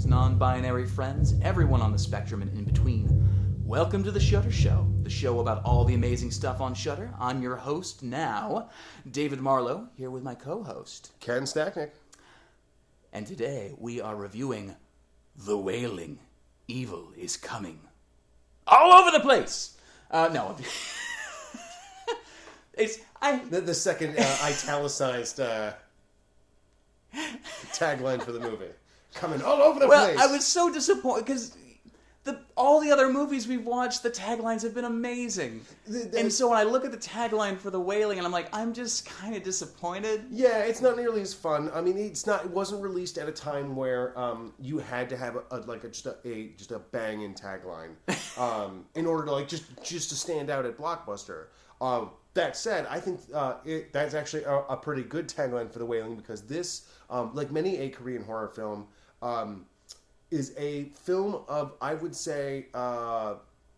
Non-binary friends, everyone on the spectrum and in between. Welcome to the Shudder Show, the show about all the amazing stuff on Shudder. I'm your host now, David Marlowe, here with my co-host, Ken Stacknick. And today we are reviewing The Wailing. Evil is coming. All over the place! No. The second italicized tagline for the movie. Coming all over the place. Well, I was so disappointed because all the other movies we've watched, the taglines have been amazing. And so when I look at the tagline for The Wailing, and I'm like, I'm just kind of disappointed. Yeah, it's not nearly as fun. I mean, it wasn't released at a time where you had to have just a banging tagline in order to just to stand out at Blockbuster. That said, I think that's actually a pretty good tagline for The Wailing because this, like many a Korean horror film, is a film of, I would say,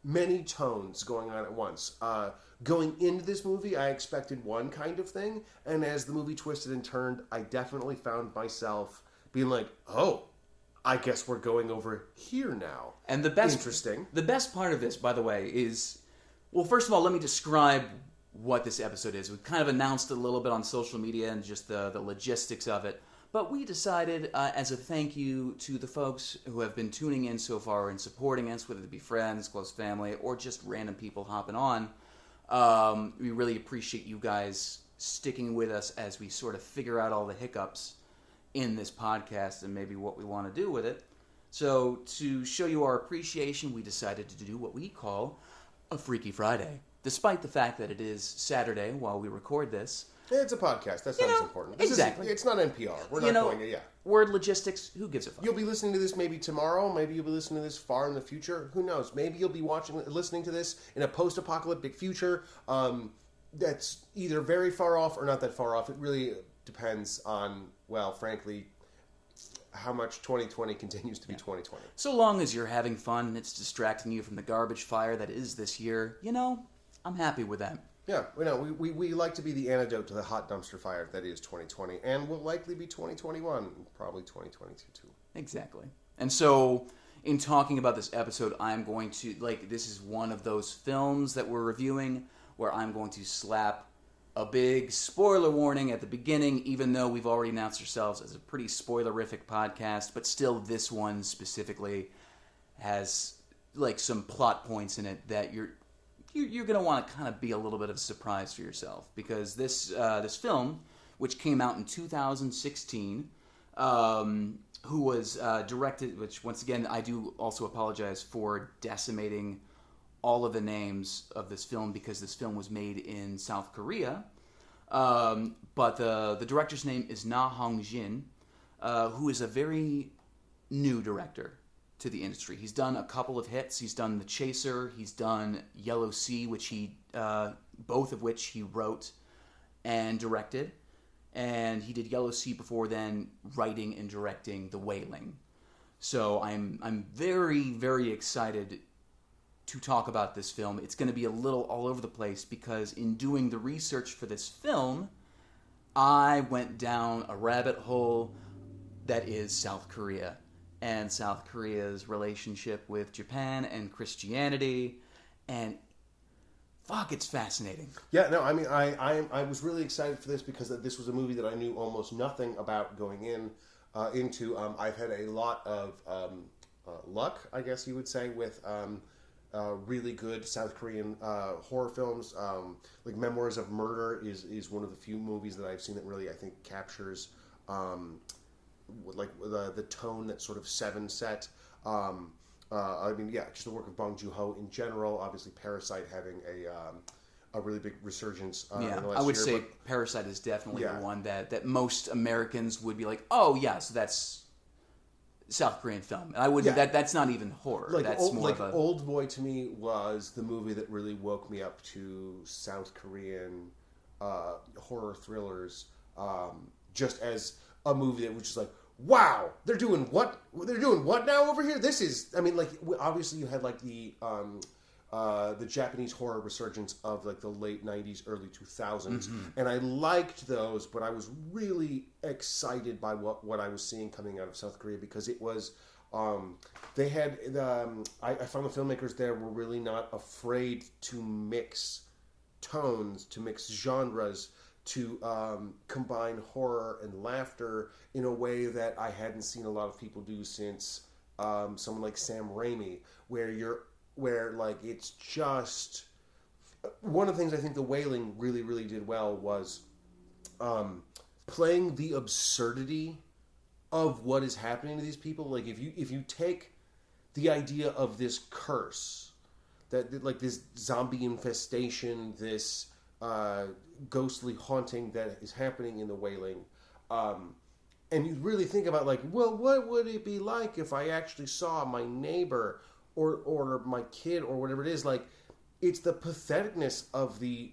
many tones going on at once. Going into this movie, I expected one kind of thing, and as the movie twisted and turned, I definitely found myself being like, oh, I guess we're going over here now. And the best part of this, by the way, is, well, first of all, let me describe what this episode is. We kind of announced it a little bit on social media and just the logistics of it. But we decided, as a thank you to the folks who have been tuning in so far and supporting us, whether it be friends, close family, or just random people hopping on, we really appreciate you guys sticking with us as we sort of figure out all the hiccups in this podcast and maybe what we want to do with it. So to show you our appreciation, we decided to do what we call a Freaky Friday. Despite the fact that it is Saturday while we record this. It's a podcast. That's not as important. Exactly. It's not NPR. We're not going to, Word logistics, who gives a fuck? You'll be listening to this maybe tomorrow. Maybe you'll be listening to this far in the future. Who knows? Maybe you'll be listening to this in a post-apocalyptic future that's either very far off or not that far off. It really depends on, well, frankly, how much 2020 continues to be 2020. So long as you're having fun and it's distracting you from the garbage fire that is this year, I'm happy with that. Yeah, we like to be the antidote to the hot dumpster fire that is 2020, and will likely be 2021, probably 2022 too. Exactly. And so, in talking about this episode, I'm going to, this is one of those films that we're reviewing where I'm going to slap a big spoiler warning at the beginning, even though we've already announced ourselves as a pretty spoilerific podcast, but still this one specifically has, some plot points in it that you're going to want to kind of be a little bit of a surprise for yourself because this film, which came out in 2016, who was directed, which once again I do also apologize for decimating all of the names of this film because this film was made in South Korea, but the director's name is Na Hong-jin, who is a very new director to the industry. He's done a couple of hits. He's done The Chaser. He's done Yellow Sea, which both of which he wrote and directed. And he did Yellow Sea before then, writing and directing The Wailing. So I'm very, very excited to talk about this film. It's going to be a little all over the place because in doing the research for this film, I went down a rabbit hole that is South Korea. And South Korea's relationship with Japan and Christianity, and fuck, it's fascinating. Yeah, no, I mean, I was really excited for this because this was a movie that I knew almost nothing about going into. I've had a lot of luck, I guess you would say, with really good South Korean horror films. Like Memoirs of Murder is one of the few movies that I've seen that really, I think, captures the tone that sort of Seven set. I mean, yeah, just the work of Bong Joon-ho in general. Obviously, Parasite having a really big resurgence. In the last I would year, say Parasite is definitely the one that most Americans would be like, oh yeah, so South Korean film. And I wouldn't. Yeah. That's not even horror. That's more of a Old Boy to me was the movie that really woke me up to South Korean horror thrillers. Just as a movie that was just like, wow, they're doing what? They're doing what now over here? This is, I mean, like, obviously you had like the Japanese horror resurgence of like the late 90s, early 2000s. And I liked those, but I was really excited by what I was seeing coming out of South Korea, because it was, they had, I found the filmmakers there were really not afraid to mix tones, to mix genres, to combine horror and laughter in a way that I hadn't seen a lot of people do since someone like Sam Raimi, where like it's just one of the things I think the Wailing really, really did well was playing the absurdity of what is happening to these people. Like if you take the idea of this curse, that like this zombie infestation, this ghostly haunting that is happening in the Wailing, and you really think about like, well, what would it be like if I actually saw my neighbor or my kid or whatever it is? Like, it's the patheticness of the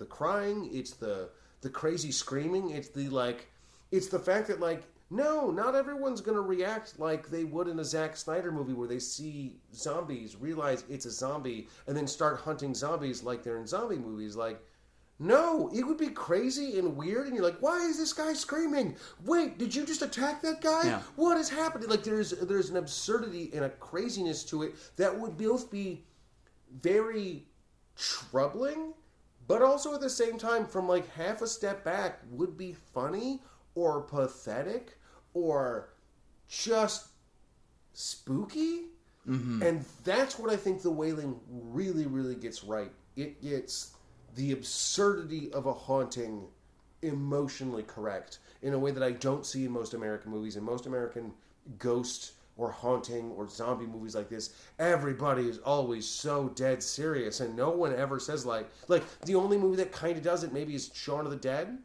crying, it's the crazy screaming, it's the fact that like, no, not everyone's gonna react like they would in a Zack Snyder movie where they see zombies, realize it's a zombie, and then start hunting zombies like they're in zombie movies. Like, no, it would be crazy and weird, and you're like, why is this guy screaming? Wait, did you just attack that guy? Yeah. What is happening? Like, there's an absurdity and a craziness to it that would both be very troubling, but also at the same time, from like half a step back, would be funny or pathetic or just spooky. And that's what I think the Wailing really, really gets right. It gets the absurdity of a haunting emotionally correct in a way that I don't see in most American movies. In most American ghost or haunting or zombie movies like this, everybody is always so dead serious, and no one ever says like the only movie that kind of does it maybe is Shaun of the Dead,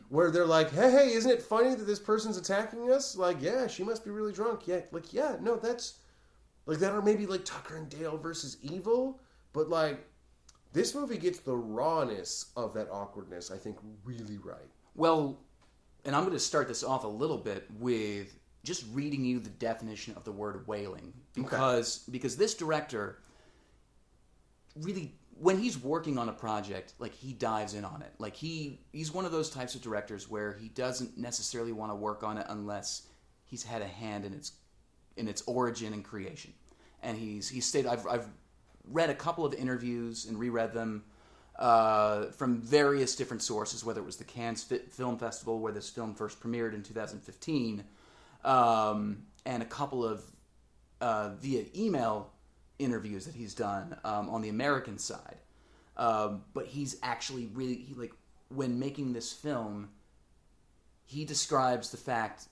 where they're like, hey, isn't it funny that this person's attacking us? Like, yeah, she must be really drunk. Yeah, like, yeah, no, that's like that, or maybe like Tucker and Dale versus Evil, but like, this movie gets the rawness of that awkwardness, I think, really right. Well, and I'm going to start this off a little bit with just reading you the definition of the word wailing, because this director really, when he's working on a project, like, he dives in on it. Like, he's one of those types of directors where he doesn't necessarily want to work on it unless he's had a hand in its origin and creation. And he's stated, I've read a couple of interviews and reread them from various different sources, whether it was the Cannes Film Festival, where this film first premiered in 2015, and a couple of via email interviews that he's done on the American side. But he's actually really, when making this film, he describes the fact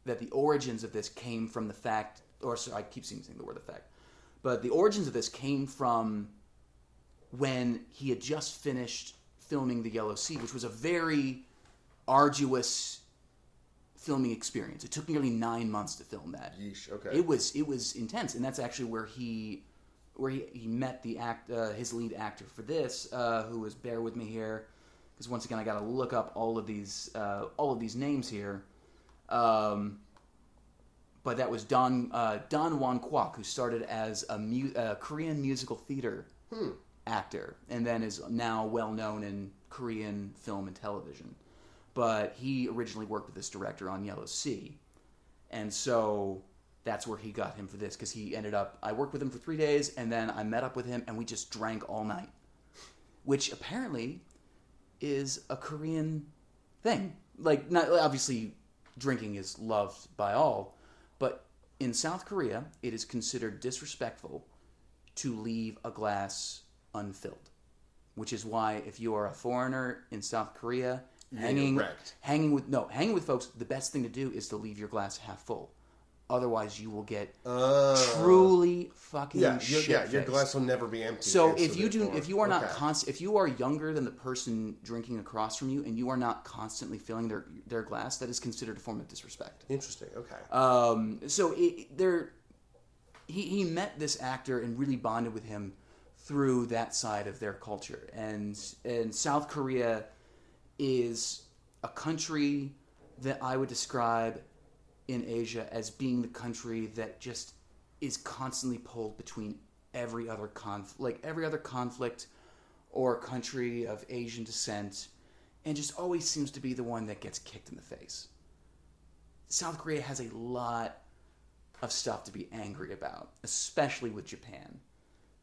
that the origins of this came from the fact, or sorry, I keep saying the word effect, but the origins of this came from when he had just finished filming The Yellow Sea, which was a very arduous filming experience. It took nearly 9 months to film that. Yeesh, okay. It was intense, and that's actually where he met his lead actor for this, who was, bear with me here, because once again I got to look up all of these names here. But that was Don Won-kwak, who started as a Korean musical theater actor, and then is now well known in Korean film and television. But he originally worked with this director on Yellow Sea, and so that's where he got him for this, because I worked with him for 3 days, and then I met up with him, and we just drank all night, which apparently is a Korean thing. Like, not obviously, drinking is loved by all, but in South Korea, it is considered disrespectful to leave a glass unfilled, which is why if you are a foreigner in South Korea, hanging with folks, the best thing to do is to leave your glass half full. Otherwise, you will get truly fucking Your shit-faced. glass will never be empty. So And if you therefore- if you are not if you are younger than the person drinking across from you, and you are not constantly filling their glass, that is considered a form of disrespect. Interesting. Okay. So he met this actor and really bonded with him through that side of their culture. And South Korea is a country that I would describe in Asia as being the country that just is constantly pulled between every other conflict or country of Asian descent, and just always seems to be the one that gets kicked in the face. South Korea has a lot of stuff to be angry about, especially with Japan.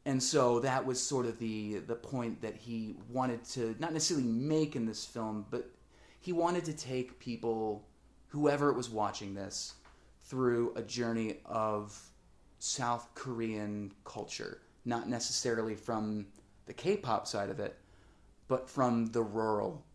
And so that was sort of the point that he wanted to not necessarily make in this film, but he wanted to take people, whoever was watching this, through a journey of South Korean culture. Not necessarily from the K-pop side of it, but from the rural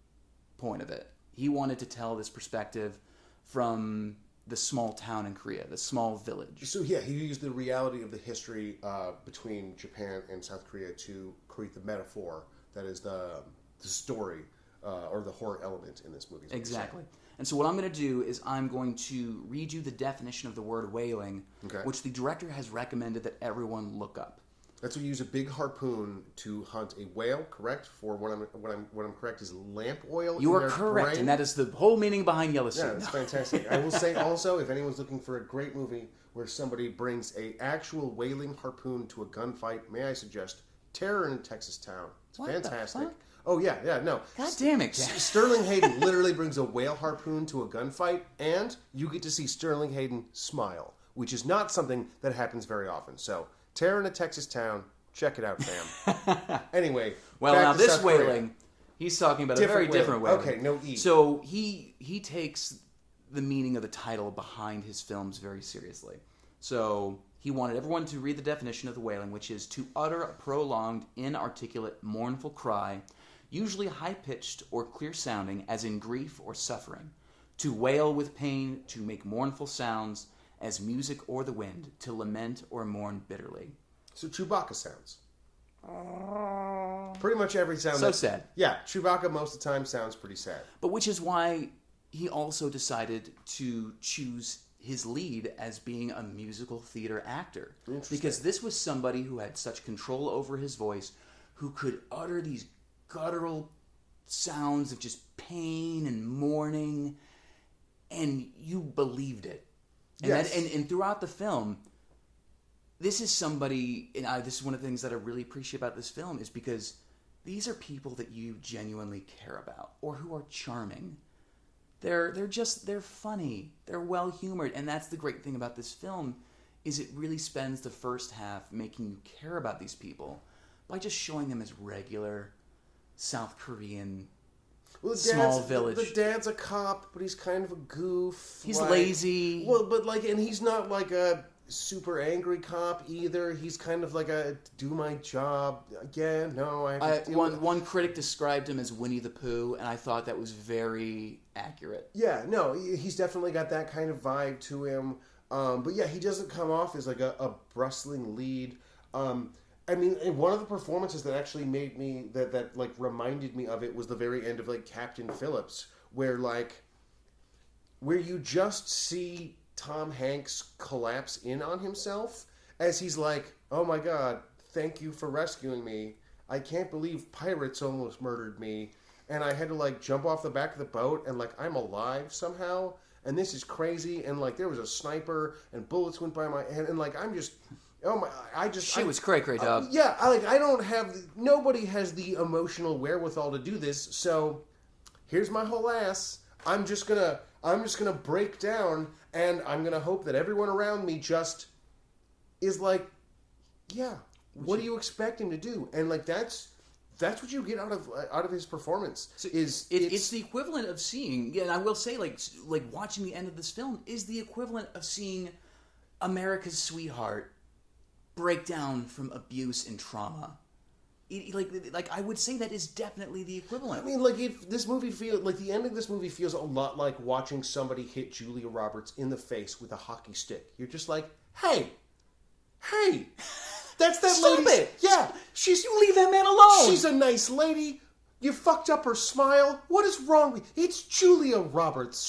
point of it. He wanted to tell this perspective from the small town in Korea, the small village. So yeah, he used the reality of the history between Japan and South Korea to create the metaphor that is the story or the horror element in this movie. Exactly. And so what I'm going to do is I'm going to read you the definition of the word wailing, which the director has recommended that everyone look up. That's when you use a big harpoon to hunt a whale, correct? For what I'm correct is lamp oil. You are correct, brain. and that is the whole meaning behind Yellow Suit. Yeah, that's fantastic. I will say also, if anyone's looking for a great movie where somebody brings a actual whaling harpoon to a gunfight, may I suggest Terror in a Texas Town. It's fantastic. The fuck? Oh yeah, no. God damn it, Dan. Sterling Hayden literally brings a whale harpoon to a gunfight, and you get to see Sterling Hayden smile, which is not something that happens very often. So, Terror in a Texas Town, check it out, fam. Anyway, well, now this whaling, he's talking about a very different whaling. Okay, no E. So he takes the meaning of the title behind his films very seriously. So he wanted everyone to read the definition of the wailing, which is to utter a prolonged, inarticulate, mournful cry, usually high-pitched or clear-sounding, as in grief or suffering. To wail with pain, to make mournful sounds, as music or the wind, to lament or mourn bitterly. So Chewbacca sounds. Pretty much every sound. So sad. Yeah, Chewbacca most of the time sounds pretty sad. But which is why he also decided to choose his lead as being a musical theater actor. Because this was somebody who had such control over his voice, who could utter these guttural sounds of just pain and mourning, and you believed it. And, yes. And throughout the film, this is somebody, and this is one of the things that I really appreciate about this film, is because these are people that you genuinely care about, or who are charming. They're funny, they're well-humored, and that's the great thing about this film, is it really spends the first half making you care about these people by just showing them as regular South Korean small village. The dad's a cop, but he's kind of a goof. He's lazy. Well, but and he's not like a super angry cop either. He's kind of like a do my job. Yeah, no, one critic described him as Winnie the Pooh, and I thought that was very accurate. Yeah, no, he's definitely got that kind of vibe to him. But yeah, he doesn't come off as like a bristling lead. I mean, one of the performances that actually made me that reminded me of it was the very end of Captain Phillips, where you just see Tom Hanks collapse in on himself as he's like, "Oh my God, thank you for rescuing me. I can't believe pirates almost murdered me, and I had to jump off the back of the boat, and I'm alive somehow, and this is crazy, and there was a sniper and bullets went by my head, and I'm just." Oh my! She was great job. Yeah, I don't have. Nobody has the emotional wherewithal to do this. So, here's my whole ass. I'm just gonna break down, and I'm gonna hope that everyone around me just is yeah. What do you expect him to do? And that's what you get out of his performance. So it's the equivalent of seeing. Yeah, and I will say, watching the end of this film is the equivalent of seeing America's sweetheart break down from abuse and trauma. I would say that is definitely the equivalent. I mean, this movie feels the end of this movie feels a lot like watching somebody hit Julia Roberts in the face with a hockey stick. You're just like, hey, That's that Stop lady's... it! Yeah, You leave that man alone! she's a nice lady. You fucked up her smile. What is wrong with... It's Julia Roberts.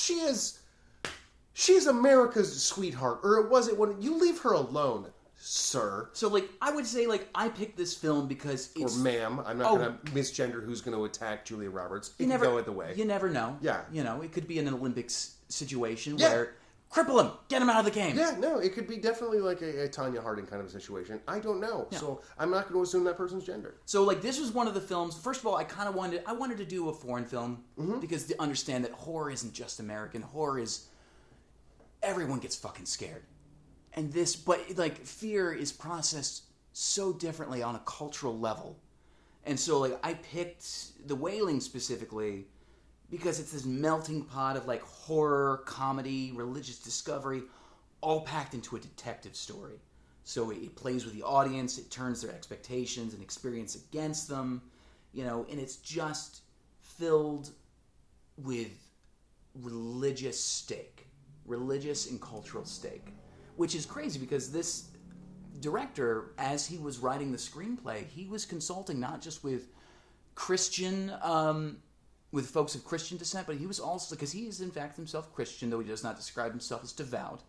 She's America's sweetheart. Or was it when... You leave her alone, sir. So, like, I would say, like, I picked this film because it's... Or ma'am. I'm not going to misgender who's going to attack Julia Roberts. It can go either way. You never know. Yeah. You know, it could be an Olympics situation where... Cripple him! Get him out of the game! Yeah, no, it could be definitely like a Tanya Harding kind of a situation. I don't know. Yeah. So I'm not going to assume that person's gender. So, like, this was one of the films... First of all, I wanted to do a foreign film because to understand that horror isn't just American. Horror is... Everyone gets fucking scared. And this... But, like, fear is processed so differently on a cultural level. And so, like, I picked The Wailing specifically... because it's this melting pot of, like, horror, comedy, religious discovery, all packed into a detective story. So it plays with the audience, it turns their expectations and experience against them, you know, and it's just filled with religious and cultural stake. Which is crazy because this director, as he was writing the screenplay, he was consulting not just with Christian... with folks of Christian descent, but he was also, because he is in fact himself Christian, though he does not describe himself as devout,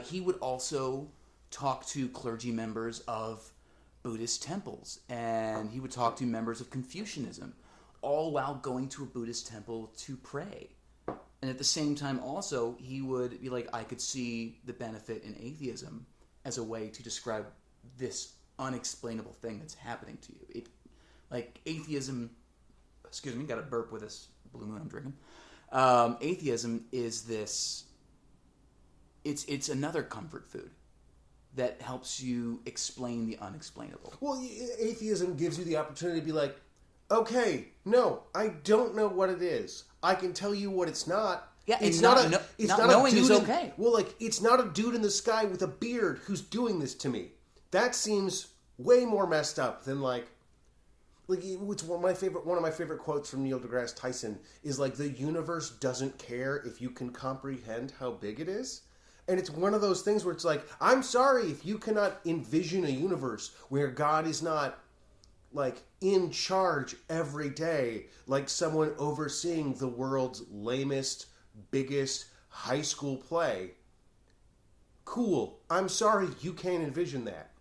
he would also talk to clergy members of Buddhist temples, and he would talk to members of Confucianism, all while going to a Buddhist temple to pray. And at the same time also, he would be like, I could see the benefit in atheism as a way to describe this unexplainable thing that's happening to you. It, like, atheism... Excuse me, got a burp with this Blue Moon I'm drinking. Atheism is this... It's another comfort food that helps you explain the unexplainable. Well, atheism gives you the opportunity to be like, okay, no, I don't know what it is. I can tell you what it's not. Yeah, it's not knowing is dude okay. Well, like, it's not a dude in the sky with a beard who's doing this to me. That seems way more messed up than, like, it's one of my favorite quotes from Neil deGrasse Tyson is like, the universe doesn't care if you can comprehend how big it is. And it's one of those things where it's like, I'm sorry if you cannot envision a universe where God is not, like, in charge every day, like someone overseeing the world's lamest, biggest high school play. Cool. I'm sorry you can't envision that.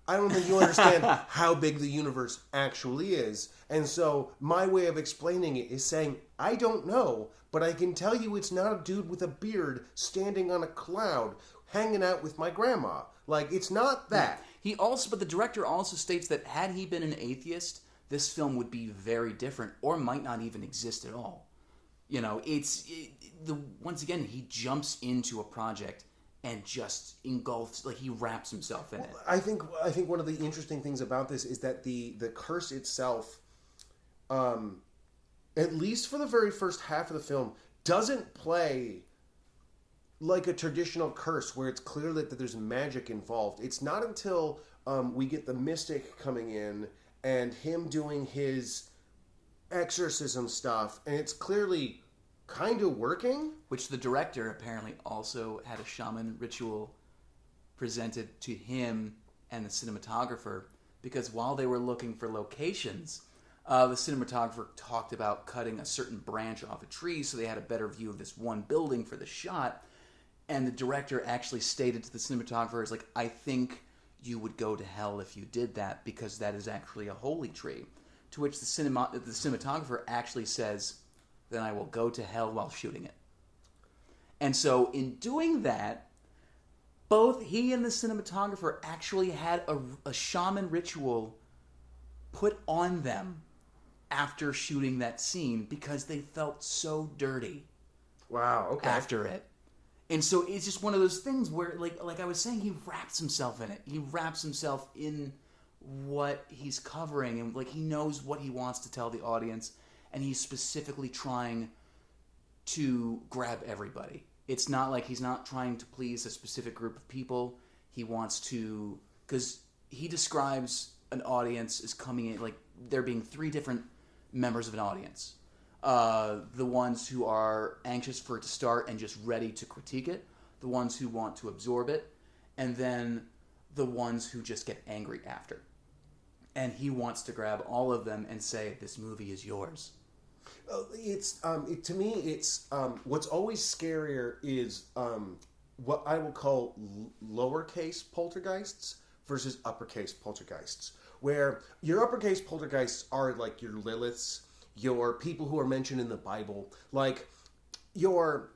I don't think you understand how big the universe actually is. And so my way of explaining it is saying, I don't know, but I can tell you it's not a dude with a beard standing on a cloud hanging out with my grandma. Like, it's not that. But the director also states that had he been an atheist, this film would be very different or might not even exist at all. You know, once again, he jumps into a project and just engulfs, like, he wraps himself in it. I think one of the interesting things about this is that the curse itself, at least for the very first half of the film, doesn't play like a traditional curse where it's clear that there's magic involved. It's not until we get the mystic coming in and him doing his exorcism stuff, and it's clearly kind of working. Which the director apparently also had a shaman ritual presented to him and the cinematographer, because while they were looking for locations, the cinematographer talked about cutting a certain branch off a tree so they had a better view of this one building for the shot. And the director actually stated to the cinematographer, is like, I think you would go to hell if you did that, because that is actually a holy tree. To which the cinematographer actually says, then I will go to hell while shooting it. And so in doing that, both he and the cinematographer actually had a shaman ritual put on them after shooting that scene because they felt so dirty. Wow, okay. After it. And so it's just one of those things where, like I was saying, he wraps himself in it. He wraps himself in what he's covering, and, like, he knows what he wants to tell the audience, and he's specifically trying to grab everybody. It's not like he's not trying to please a specific group of people. He wants to... Because he describes an audience as coming in, like, there being three different members of an audience. The ones who are anxious for it to start and just ready to critique it. The ones who want to absorb it. And then the ones who just get angry after. And he wants to grab all of them and say, this movie is yours. To me, it's what's always scarier is what I will call lowercase poltergeists versus uppercase poltergeists. Where your uppercase poltergeists are like your Liliths, your people who are mentioned in the Bible, like your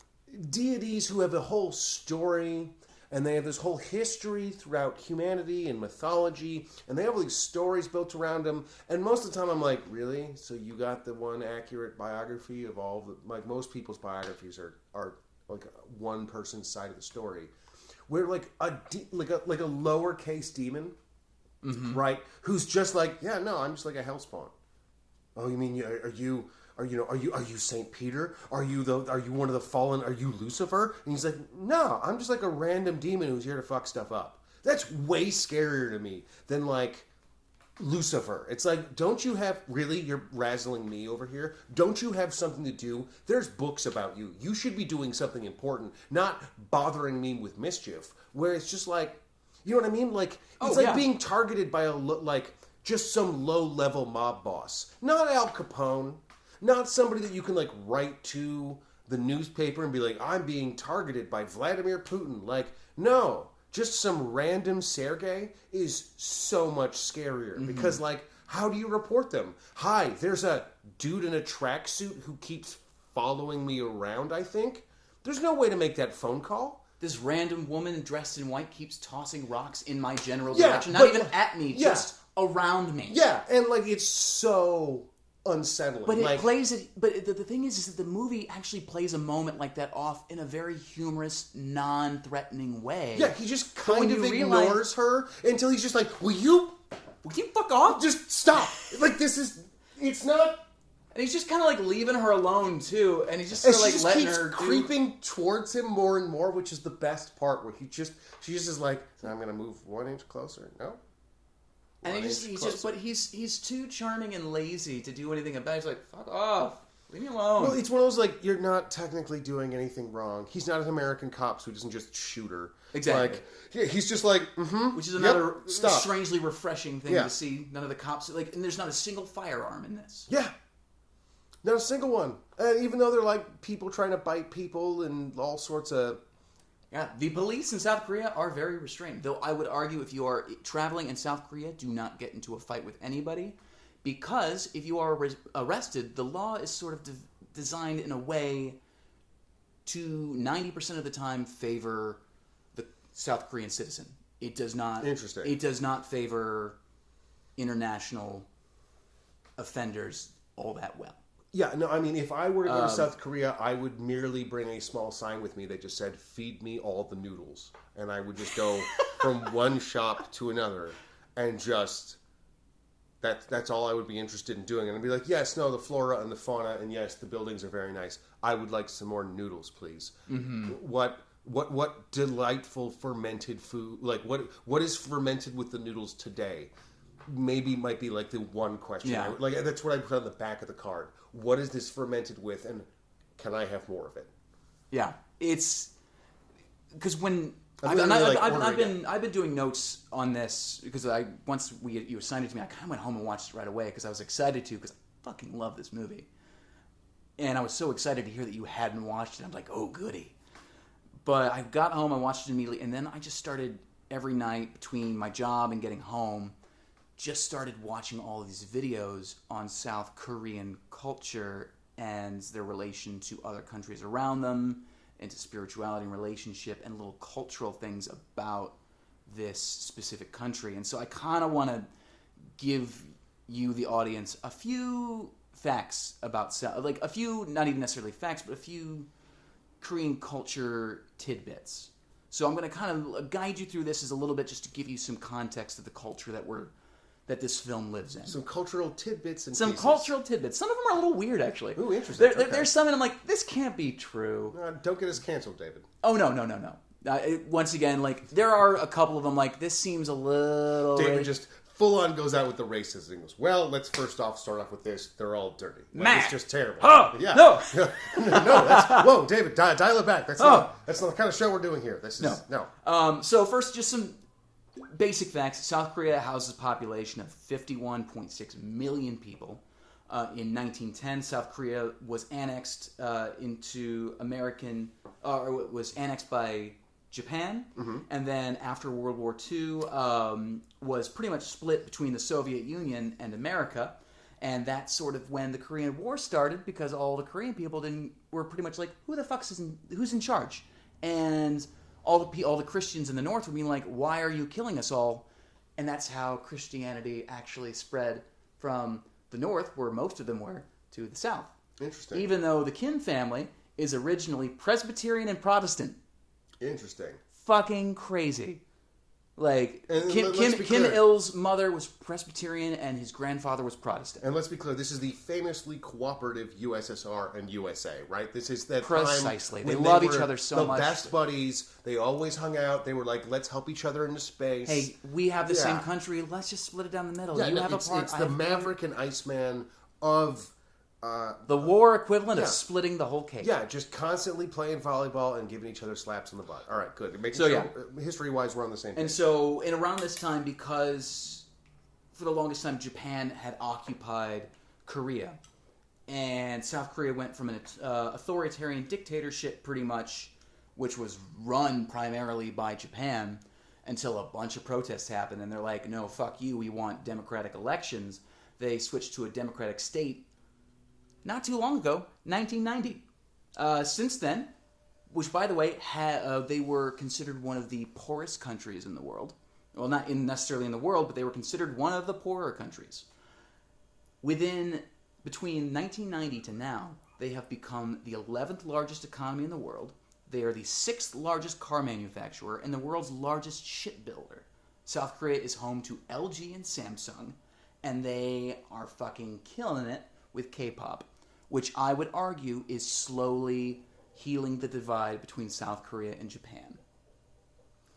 deities who have a whole story and they have this whole history throughout humanity and mythology, and they have all these stories built around them. And most of the time, I'm like, really? So you got the one accurate biography of all the, like most people's biographies are like one person's side of the story, where like a lowercase demon, right? Who's just like, yeah, no, I'm just like a hellspawn. Oh, you mean are you Saint Peter? Are you one of the fallen? Are you Lucifer? And he's like, no, I'm just like a random demon who's here to fuck stuff up. That's way scarier to me than like Lucifer. It's like, don't you have, really, you're razzling me over here? Don't you have something to do? There's books about you. You should be doing something important, not bothering me with mischief. Where it's just like, you know what I mean? Like, it's being targeted by just some low-level mob boss. Not Al Capone. Not somebody that you can, like, write to the newspaper and be like, I'm being targeted by Vladimir Putin. Like, no. Just some random Sergei is so much scarier. Because, like, how do you report them? Hi, there's a dude in a tracksuit who keeps following me around, I think. There's no way to make that phone call. This random woman dressed in white keeps tossing rocks in my general direction. Not even at me, just around me. Yeah, and, like, it's so unsettling. But it plays it. But the thing is that the movie actually plays a moment like that off in a very humorous, non-threatening way. Yeah, he just kind of ignores her until he's just like, will you fuck off? Just stop. Like, it's not. And he's just kind of like leaving her alone too, and he's just sort of like letting her creeping towards him more and more, which is the best part. Where she just is like, I'm gonna move 1 inch closer. No. And he's too charming and lazy to do anything about it. He's like, fuck off. Leave me alone. Well, it's one of those, like, you're not technically doing anything wrong. He's not an American cop, so he doesn't just shoot her. Exactly. Like, yeah, he's just like, Which is another strangely refreshing thing to see. None of the cops, like, and there's not a single firearm in this. Yeah. Not a single one. And even though they're, like, people trying to bite people and all sorts of... Yeah, the police in South Korea are very restrained. Though I would argue if you are traveling in South Korea, do not get into a fight with anybody. Because if you are arrested, the law is sort of designed in a way to 90% of the time favor the South Korean citizen. It does not. Interesting. It does not favor international offenders all that well. Yeah, no, I mean, if I were to go to South Korea, I would merely bring a small sign with me that just said, feed me all the noodles. And I would just go from one shop to another and just... That's all I would be interested in doing. And I'd be like, yes, no, the flora and the fauna, and yes, the buildings are very nice. I would like some more noodles, please. What delightful fermented food... Like, what is fermented with the noodles today? Maybe might be like the one question. Yeah. That's what I put on the back of the card. What is this fermented with, and can I have more of it? Yeah, it's because when I've been doing notes on this because once you assigned it to me, I kind of went home and watched it right away because I was excited to because I fucking love this movie, and I was so excited to hear that you hadn't watched it. I'm like, oh goody, but I got home, I watched it immediately, and then I just started every night between my job and getting home. Just started watching all of these videos on South Korean culture and their relation to other countries around them, and to spirituality and relationship and little cultural things about this specific country. And so I kind of want to give you, the audience, a few facts about South, like a few, not even necessarily facts, but a few Korean culture tidbits. So I'm going to kind of guide you through this as a little bit just to give you some context of the culture that this film lives in. Some cultural tidbits and some pieces. Cultural tidbits. Some of them are a little weird, actually. Ooh, interesting. There's some, and I'm like, this can't be true. Don't get us canceled, David. Oh, no. Once again, like, there are a couple of them, like, this seems a little... David just full-on goes out with the racism. He goes, well, let's start off with this. They're all dirty. Matt! It's just terrible. Oh! Yeah. No! Whoa, David, dial it back. That's not the kind of show we're doing here. No. So first, just some... basic facts. South Korea houses a population of 51.6 million people. In 1910, South Korea was annexed into American, or was annexed by Japan, and then after World War II, was pretty much split between the Soviet Union and America, and that's sort of when the Korean War started, because all the Korean people were pretty much like, who the fuck's who's in charge? And all the Christians in the North were being like, why are you killing us all? And that's how Christianity actually spread from the North, where most of them were, to the South. Interesting. Even though the Kim family is originally Presbyterian and Protestant. Interesting. Fucking crazy. Like, And Kim Il-sung's mother was Presbyterian and his grandfather was Protestant. And let's be clear, this is the famously cooperative USSR and USA, right? This is that Precisely. time They when love were each other so much. The best buddies. They always hung out. They were like, let's help each other into space. Hey, we have the same country. Let's just split it down the middle. Yeah, you no, have it's, a part. it's the Maverick and Iceman of... the war equivalent of splitting the whole cake. Yeah, just constantly playing volleyball and giving each other slaps in the butt. All right, good. It makes history-wise, we're on the same page. And so, around this time, because for the longest time, Japan had occupied Korea, and South Korea went from an authoritarian dictatorship, pretty much, which was run primarily by Japan, until a bunch of protests happened, and they're like, no, fuck you, we want democratic elections. They switched to a democratic state not too long ago, 1990. Since then, which, by the way, they were considered one of the poorest countries in the world. Well, not necessarily in the world, but they were considered one of the poorer countries. Between 1990 to now, they have become the 11th largest economy in the world. They are the 6th largest car manufacturer and the world's largest shipbuilder. South Korea is home to LG and Samsung, and they are fucking killing it with K-pop, which I would argue is slowly healing the divide between South Korea and Japan,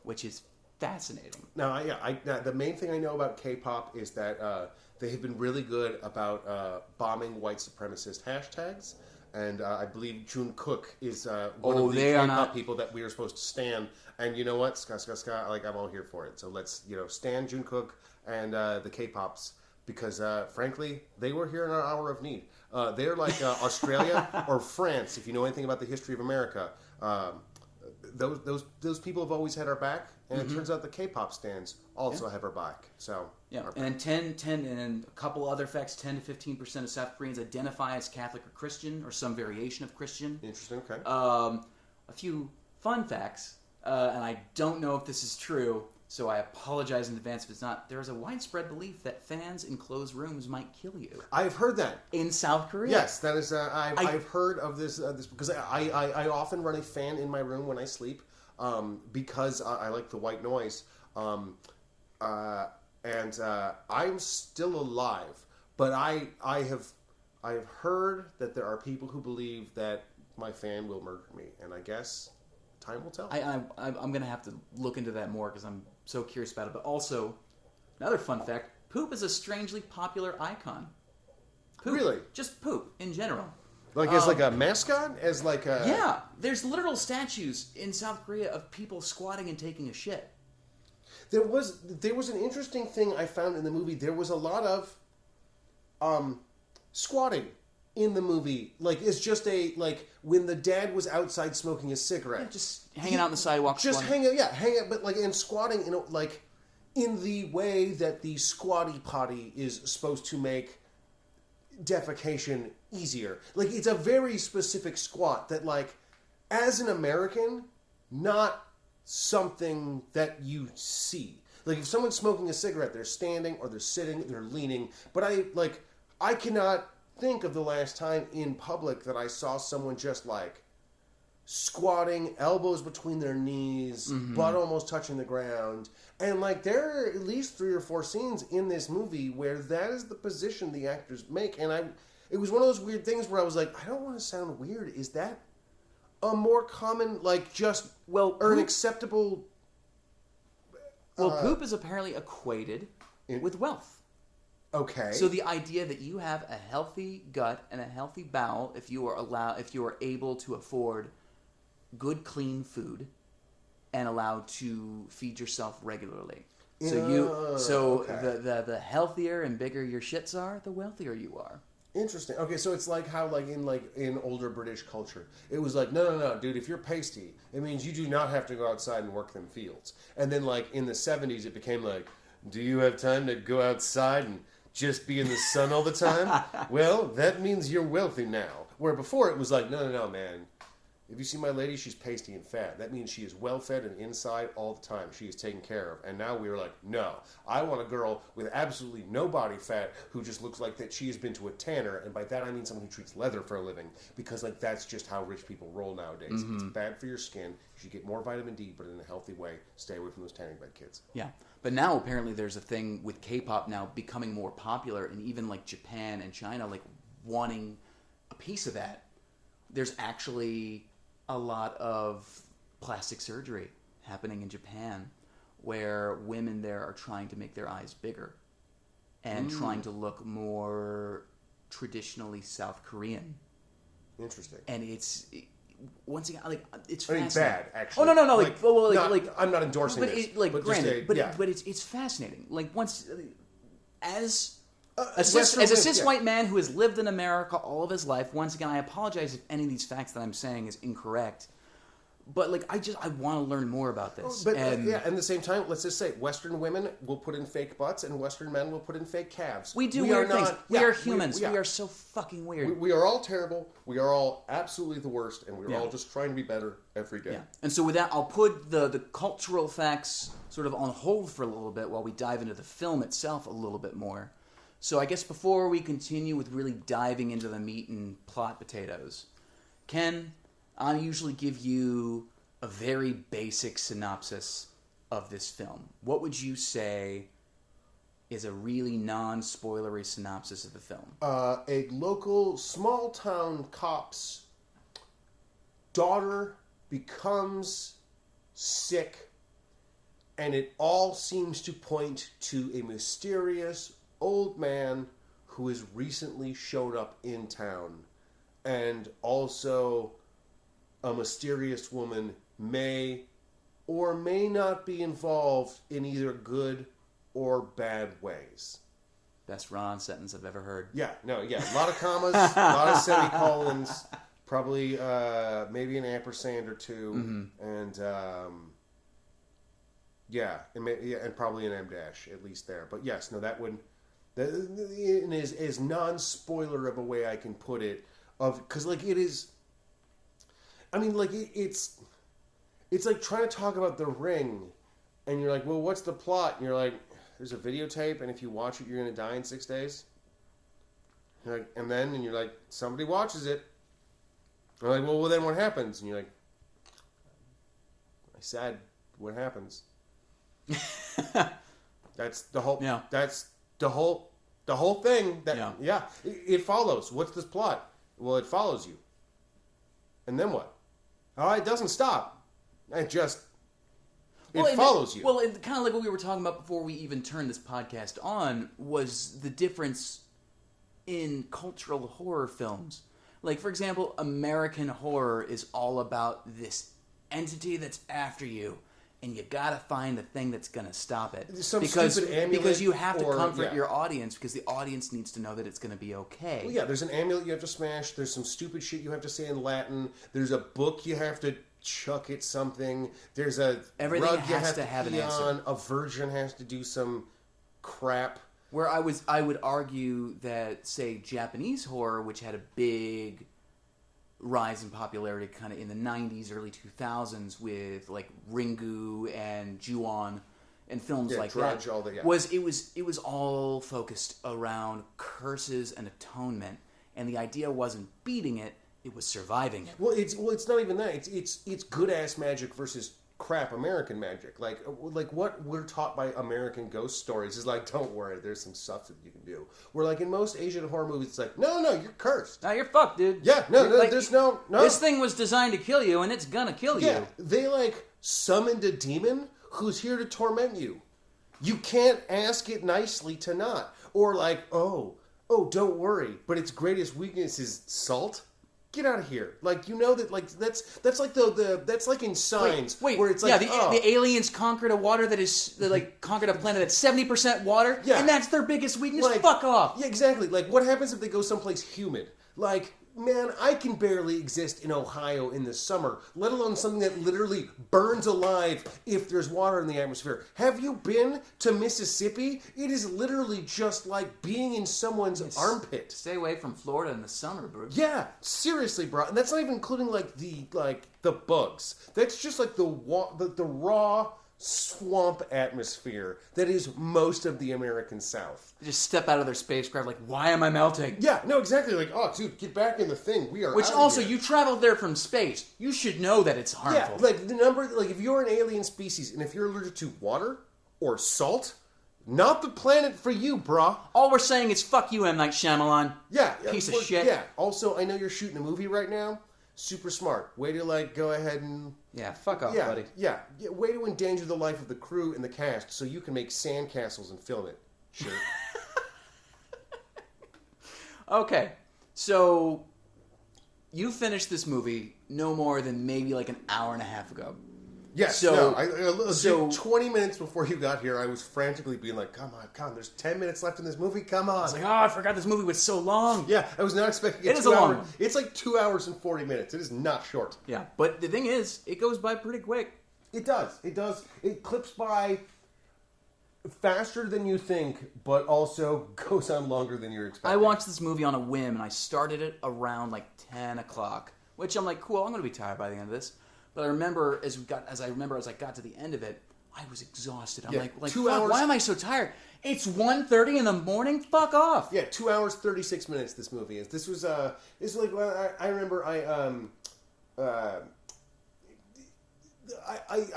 which is fascinating. Now, the main thing I know about K-pop is that they have been really good about bombing white supremacist hashtags, and I believe Jungkook is one of the K-pop people that we are supposed to stan. And you know what, ska, like I'm all here for it. So let's stan Jungkook and the K-pops. Because, frankly, they were here in our hour of need. They're like Australia or France, if you know anything about the history of America. Those people have always had our back, and it turns out the K-pop stands also have our back. So and 10 and a couple other facts: 10 to 15% of South Koreans identify as Catholic or Christian or some variation of Christian. Interesting. Okay. A few fun facts, and I don't know if this is true. So I apologize in advance if it's not. There is a widespread belief that fans in closed rooms might kill you. I've heard that. In South Korea? Yes, that is. I've heard of this because I often run a fan in my room when I sleep because I like the white noise. And I'm still alive, but I have heard that there are people who believe that my fan will murder me, and I guess time will tell. I'm going to have to look into that more because I'm so curious about it. But also, another fun fact, poop is a strangely popular icon. Poop. Really? Just poop, in general. Like as like a mascot? As like a... Yeah. There's literal statues in South Korea of people squatting and taking a shit. There was an interesting thing I found in the movie. There was a lot of squatting in the movie. Like, it's just when the dad was outside smoking a cigarette. Yeah, just hanging out on the sidewalk. Just hanging out, but and squatting, in the way that the squatty potty is supposed to make defecation easier. Like, it's a very specific squat that, as an American, not something that you see. Like, if someone's smoking a cigarette, they're standing or they're sitting, they're leaning. But I cannot think of the last time in public that I saw someone just squatting, elbows between their knees, butt almost touching the ground. And there are at least 3 or 4 scenes in this movie where that is the position the actors make. And it was one of those weird things where I was like, I don't want to sound weird. Is that a more common, or an acceptable... poop is apparently equated with wealth. Okay. So the idea that you have a healthy gut and a healthy bowel, if you are able to afford good, clean food and allowed to feed yourself regularly. So the healthier and bigger your shits are, the wealthier you are. Interesting. Okay, so it's like how in older British culture, it was like, no, dude, if you're pasty, it means you do not have to go outside and work them fields. And then like in the 70s, it became like, do you have time to go outside and just be in the sun all the time? Well, that means you're wealthy now. Where before it was like, no, man. If you see my lady, she's pasty and fat. That means she is well-fed and inside all the time. She is taken care of. And now we are like, no. I want a girl with absolutely no body fat who just looks like that she has been to a tanner. And by that, I mean someone who treats leather for a living. Because, like, that's just how rich people roll nowadays. Mm-hmm. It's bad for your skin. You should get more vitamin D, but in a healthy way. Stay away from those tanning bed kids. Yeah. But now, apparently, there's a thing with K-pop now becoming more popular. And even, like, Japan and China, like, wanting a piece of that. There's actually a lot of plastic surgery happening in Japan where women there are trying to make their eyes bigger and trying to look more traditionally South Korean. Interesting. And once again, like, it's I mean, fascinating. bad, actually. Oh, no. I'm not endorsing this. But it's fascinating. Like, once, as a cis white man who has lived in America all of his life, once again, I apologize if any of these facts that I'm saying is incorrect. But like, I want to learn more about this. But and at the same time, let's just say Western women will put in fake butts and Western men will put in fake calves. We do weird things. We are humans. We are so fucking weird. We are all terrible. We are all absolutely the worst, and we're all just trying to be better every day. Yeah. And so with that, I'll put the cultural facts sort of on hold for a little bit while we dive into the film itself a little bit more. So I guess before we continue with really diving into the meat and plot potatoes, Ken, I usually give you a very basic synopsis of this film. What would you say is a really non-spoilery synopsis of the film? A local small-town cop's daughter becomes sick, and it all seems to point to a mysterious old man who has recently showed up in town, and also a mysterious woman may or may not be involved in either good or bad ways. Best run-on sentence I've ever heard. A lot of commas, a lot of semicolons, probably maybe an ampersand or two, and and probably an M dash at least there. But yes, no, that would. That is non-spoiler of a way I can put it, because like it is. I mean, like it's like trying to talk about The Ring, and you're like, well, what's the plot? And you're like, there's a videotape, and if you watch it, you're gonna die in 6 days. You're like, and you're like, somebody watches it. I'm like, well, then what happens? And you're like, I said, what happens? That's the whole. Yeah. That's the whole thing. It follows. What's this plot? Well, it follows you. And then what? Oh, it doesn't stop. It follows you. Well, kind of like what we were talking about before we even turned this podcast on was the difference in cultural horror films. Like, for example, American horror is all about this entity that's after you, and you gotta find the thing that's gonna stop it. Because you have to comfort your audience, because the audience needs to know that it's gonna be okay. Well, yeah, there's an amulet you have to smash. There's some stupid shit you have to say in Latin. There's a book you have to chuck at something. There's a everything rug has to have an answer. On. A virgin has to do some crap. Where I would argue that, say, Japanese horror, which had a big rise in popularity kind of in the 90s, early 2000s with like Ringu and Ju-on and films like Drudge, that, it was all focused around curses and atonement, and the idea wasn't beating it, it was surviving it. Well, it's not even that. It's good ass magic versus crap American magic. Like what we're taught by American ghost stories is like, don't worry, there's some stuff that you can do. Where like in most Asian horror movies, it's like, no, you're cursed. No, you're fucked, dude. Yeah, no, there's no. This thing was designed to kill you, and it's gonna kill you. Yeah, they like summoned a demon who's here to torment you. You can't ask it nicely to not. Or like, oh, don't worry, but its greatest weakness is salt. get out of here. Like, you know that, like, that's like that's like in Signs. Wait, where it's like, the aliens conquered a water that is, like, conquered a planet that's 70% water, and that's their biggest weakness? Like, fuck off. Yeah, exactly. Like, what happens if they go someplace humid? Like, man, I can barely exist in Ohio in the summer, let alone something that literally burns alive if there's water in the atmosphere. Have you been to Mississippi? It is literally just like being in someone's armpit. Stay away from Florida in the summer, bro. Yeah, seriously, bro. And that's not even including like the bugs. That's just like the raw swamp atmosphere that is most of the American South. They just step out of their spacecraft like, why am I melting? Yeah, no, exactly. Like, oh, dude, get back in the thing. We are Which out also, of here. you traveled there from space. You should know that it's harmful. Yeah, like the number, like if you're an alien species and if you're allergic to water or salt, not the planet for you, brah. All we're saying is fuck you, M. Night Shyamalan. Yeah. Piece of shit. Yeah. Also, I know you're shooting a movie right now. Super smart. Way to, like, go ahead and... Yeah, fuck off, buddy. Yeah. Way to endanger the life of the crew and the cast so you can make sandcastles and film it. Sure. Okay, so you finished this movie no more than maybe like an hour and a half ago. Yes, so, so 20 minutes before you got here, I was frantically being like, come on, there's 10 minutes left in this movie, come on. I was like, I forgot this movie was so long. Yeah, I was not expecting it. It is a long one. It's like 2 hours and 40 minutes. It is not short. Yeah, but the thing is, it goes by pretty quick. It does. It clips by faster than you think, but also goes on longer than you're expecting. I watched this movie on a whim, and I started it around like 10 o'clock, which I'm like, cool, I'm going to be tired by the end of this. But I remember as I got to the end of it, I was exhausted. I'm like 2 hours. Why am I so tired? It's 1:30 in the morning. Fuck off. Yeah, 2 hours 36 minutes. This movie is. This was like I remember I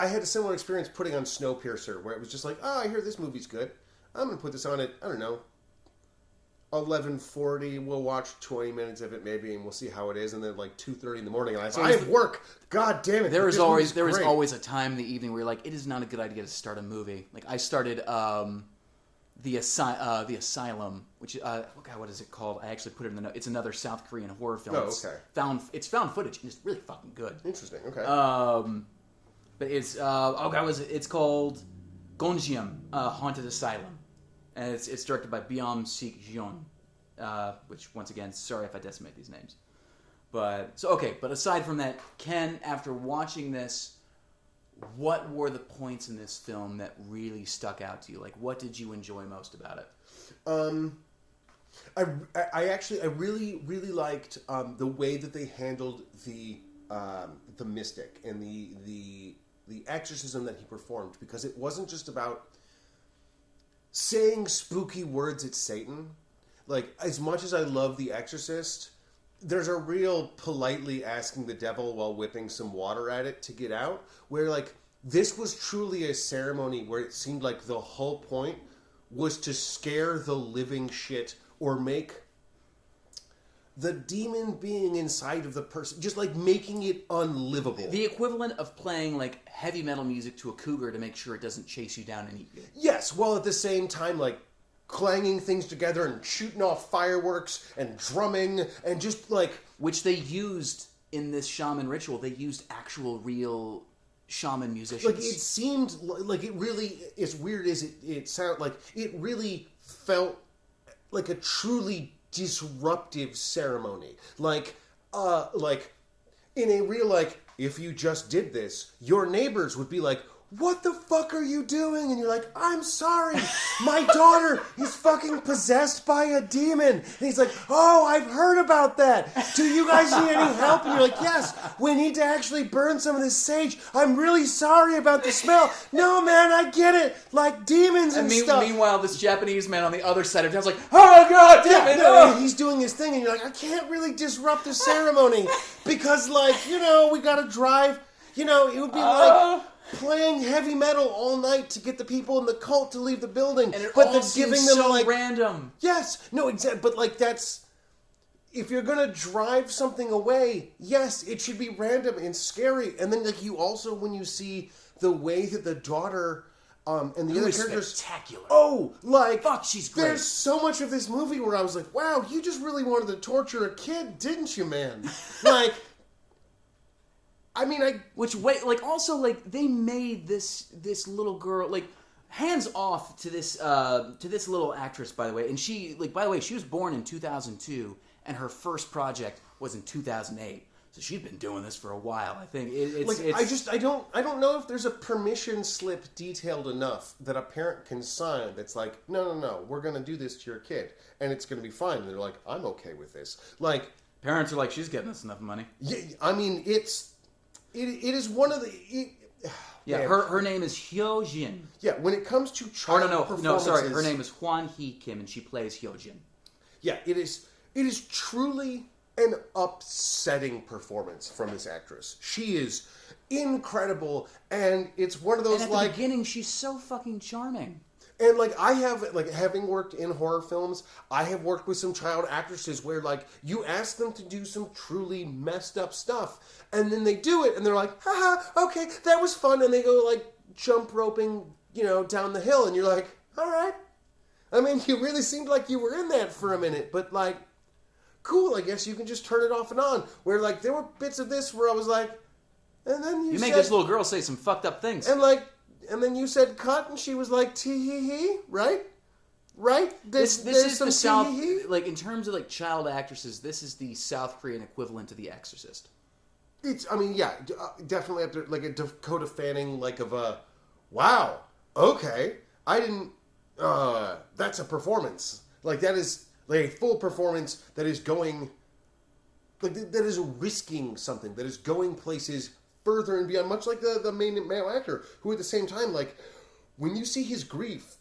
had a similar experience putting on Snowpiercer, where it was just like, oh, I hear this movie's good. I'm gonna put this on at, I don't know, 11:40. We'll watch 20 minutes of it maybe, and we'll see how it is. And then like 2:30 in the morning, and I have work. God damn it! There is always a time in the evening where you're like, it is not a good idea to start a movie. Like I started the Asylum, which what is it called? I actually put it in the note. It's another South Korean horror film. Oh, okay. It's found footage, and it's really fucking good. Interesting. Okay. But it's it's called Gonjiam, Haunted Asylum, and it's directed by Byung-sik Jeon, which once again, sorry if I decimate these names. But aside from that, Ken, after watching this, what were the points in this film that really stuck out to you? Like, what did you enjoy most about it? I really liked the way that they handled the mystic and the exorcism that he performed, because it wasn't just about saying spooky words at Satan. Like, as much as I love The Exorcist, there's a real politely asking the devil while whipping some water at it to get out, where, like, this was truly a ceremony where it seemed like the whole point was to scare the living shit or make the demon being inside of the person, just like making it unlivable. The equivalent of playing like heavy metal music to a cougar to make sure it doesn't chase you down and eat you. Yes, while at the same time, like, clanging things together and shooting off fireworks and drumming and just like... Which they used in this shaman ritual. They used actual real shaman musicians. Like, it seemed like it really, as weird as it sounded, like, it really felt like a truly disruptive ceremony. Like in a real, like, if you just did this, your neighbors would be like, what the fuck are you doing? And you're like, I'm sorry, my daughter is fucking possessed by a demon. And he's like, oh, I've heard about that. Do you guys need any help? And you're like, yes, we need to actually burn some of this sage. I'm really sorry about the smell. No, man, I get it. Like demons and stuff. Meanwhile, this Japanese man on the other side of town's like, oh, God damn it. No, he's doing his thing. And you're like, I can't really disrupt the ceremony because, like, we got to drive. It would be like... playing heavy metal all night to get the people in the cult to leave the building, and but then giving them so like random. Yes, no, exactly. But like that's if you're gonna drive something away, yes, it should be random and scary. And then like you also when you see the way that the daughter And the Who other is characters, spectacular. oh, like Fuck, she's great. There's so much of this movie where I was like, wow, you just really wanted to torture a kid, didn't you, man? Like, I mean, also they made this little girl like. Hands off to this little actress, by the way, and she was born in 2002, and her first project was in 2008. So she's been doing this for a while. I think I don't know if there's a permission slip detailed enough that a parent can sign that's like, no, we're gonna do this to your kid, and it's gonna be fine. And they're like, I'm okay with this. Like, parents are like, she's getting us enough money. Yeah, I mean, it is one of the. Yeah, her name is Hyo-jin. Yeah, when it comes to child performances... No, sorry. Her name is Hwan Hee-kim, and she plays Hyo-jin. Yeah, it is truly an upsetting performance from this actress. She is incredible, and it's one of those, and at the beginning, she's so fucking charming. And, I have, having worked in horror films, I have worked with some child actresses where, you ask them to do some truly messed up stuff, and then they do it, and they're like, haha, okay, that was fun, and they go, jump roping, down the hill, and you're like, all right. I mean, you really seemed like you were in that for a minute, but, cool, I guess you can just turn it off and on. Where, there were bits of this where I was like, and then you make this little girl say some fucked up things. And then you said cut, and she was like, tee-hee-hee, right? Right? This is the South... in terms of, child actresses, this is the South Korean equivalent to The Exorcist. Definitely after, a Dakota Fanning, of a, wow, okay, I didn't, that's a performance. That is, a full performance that is going, that is risking something, that is going places further and beyond, much like the main male actor, who at the same time, when you see his grief,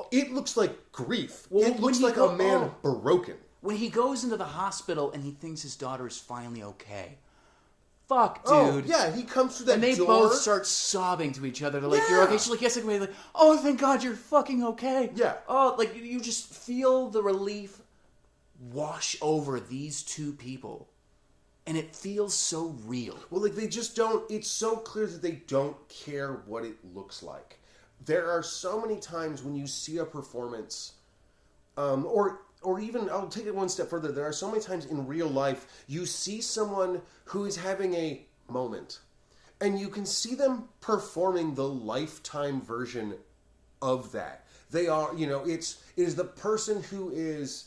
it looks like grief. Well, it looks like a man broken. When he goes into the hospital and he thinks his daughter is finally okay. Fuck, dude. Oh, yeah, he comes through that door. And they both start sobbing to each other. They're like, you're okay. She's like, yes, I'm okay. Oh, thank God you're fucking okay. Yeah. Oh, you just feel the relief wash over these two people. And it feels so real. Well, they just don't... It's so clear that they don't care what it looks like. There are so many times when you see a performance... Or even... I'll take it one step further. There are so many times in real life you see someone who is having a moment. And you can see them performing the lifetime version of that. They are... it is the person who is...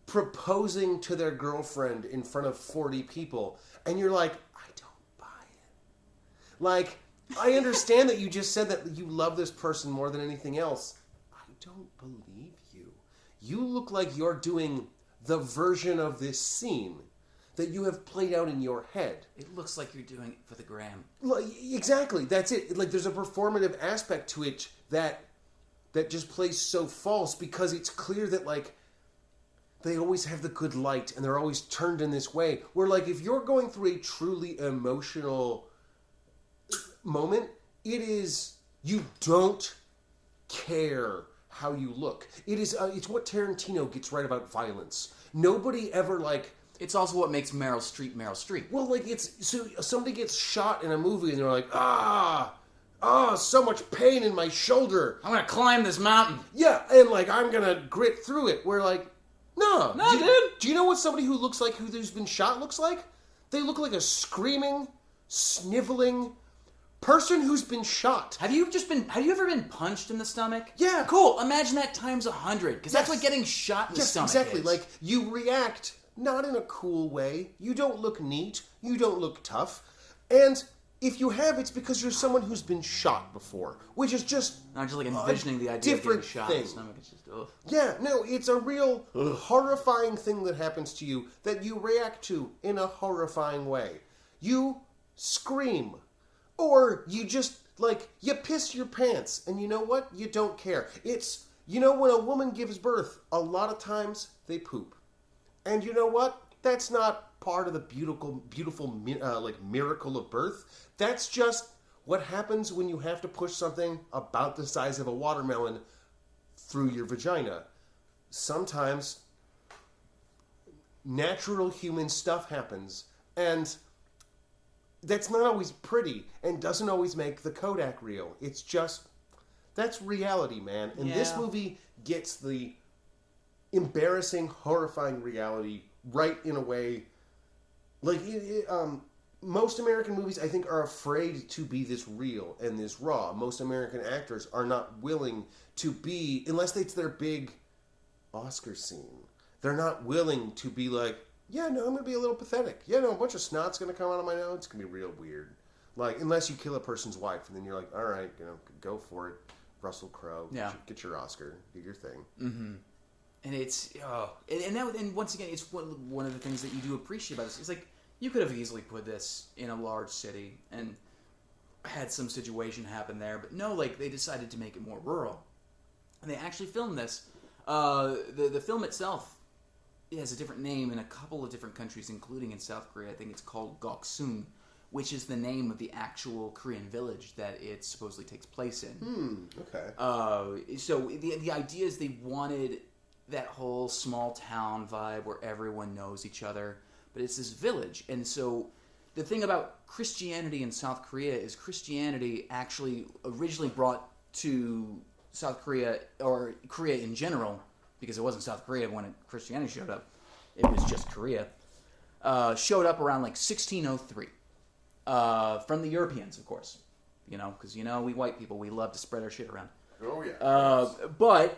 proposing to their girlfriend in front of 40 people, and you're like, I don't buy it. I understand that you just said that you love this person more than anything else. I don't believe you. You look like you're doing the version of this scene that you have played out in your head. It looks like you're doing it for the gram. Exactly, that's it. There's a performative aspect to it that just plays so false, because it's clear that, they always have the good light, and they're always turned in this way. Where, if you're going through a truly emotional moment, it is, you don't care how you look. It is, it's what Tarantino gets right about violence. Nobody ever, It's also what makes Meryl Streep Meryl Streep. Well, so somebody gets shot in a movie, and they're like, so much pain in my shoulder. I'm gonna climb this mountain. Yeah, and, I'm gonna grit through it. Where, no, dude. Do you know what somebody who looks like who's been shot looks like? They look like a screaming, sniveling person who's been shot. Have you ever been punched in the stomach? Yeah. Cool. Imagine that times 100, because that's what getting shot in the stomach exactly. is. You react not in a cool way. You don't look neat. You don't look tough. And if you have, it's because you're someone who's been shot before, which is just not just envisioning the idea of getting shot in the stomach. It's just ugh. Yeah, no, it's a real horrifying thing that happens to you that you react to in a horrifying way. You scream, or you just you piss your pants, and you know what? You don't care. It's when a woman gives birth, a lot of times they poop, and you know what? That's not part of the beautiful miracle of birth. That's just what happens when you have to push something about the size of a watermelon through your vagina. Sometimes natural human stuff happens, and that's not always pretty and doesn't always make the Kodak reel. It's just, that's reality, man. And this movie gets the embarrassing, horrifying reality right in a way. Like, most American movies, I think, are afraid to be this real and this raw. Most American actors are not willing to be, unless it's their big Oscar scene, they're not willing to be like, yeah, no, I'm going to be a little pathetic. Yeah, no, a bunch of snot's going to come out of my nose. It's going to be real weird. Like, unless you kill a person's wife, and then you're like, all right, go for it. Russell Crowe. Get your Oscar. Do your thing. Mm-hmm. And it's, and once again, it's one of the things that you do appreciate about this. It's like, you could have easily put this in a large city and had some situation happen there, but no, like, they decided to make it more rural. And they actually filmed this. The film itself, it has a different name in a couple of different countries, including in South Korea. I think it's called Gokseong, which is the name of the actual Korean village that it supposedly takes place in. Okay. So the idea is they wanted that whole small town vibe where everyone knows each other, but it's this village. And so the thing about Christianity in South Korea is Christianity actually originally brought to South Korea, or Korea in general, because it wasn't South Korea when Christianity showed up. It was just Korea. Showed up around like 1603. From the Europeans, of course. Because, we white people, we love to spread our shit around. Oh, yeah. But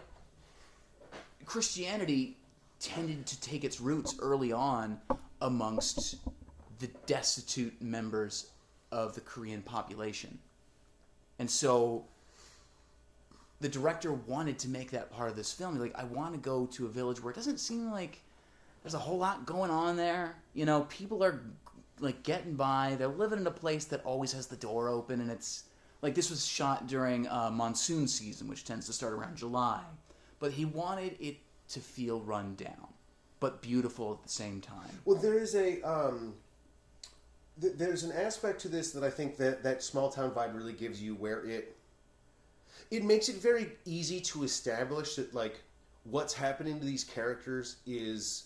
Christianity tended to take its roots early on amongst the destitute members of the Korean population. And so the director wanted to make that part of this film. Like, I want to go to a village where it doesn't seem like there's a whole lot going on there. People are like getting by. They're living in a place that always has the door open, and it's like this was shot during monsoon season, which tends to start around July. But he wanted it to feel run down, but beautiful at the same time. Well, there's an aspect to this that I think that small town vibe really gives you, where it makes it very easy to establish that, like, what's happening to these characters is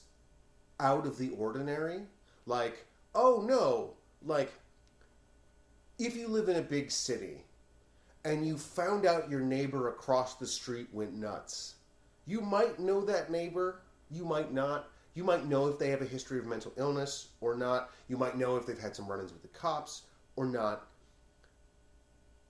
out of the ordinary. Like, oh no, like, if you live in a big city and you found out your neighbor across the street went nuts, you might know that neighbor, you might not. You might know if they have a history of mental illness or not. You might know if they've had some run-ins with the cops or not.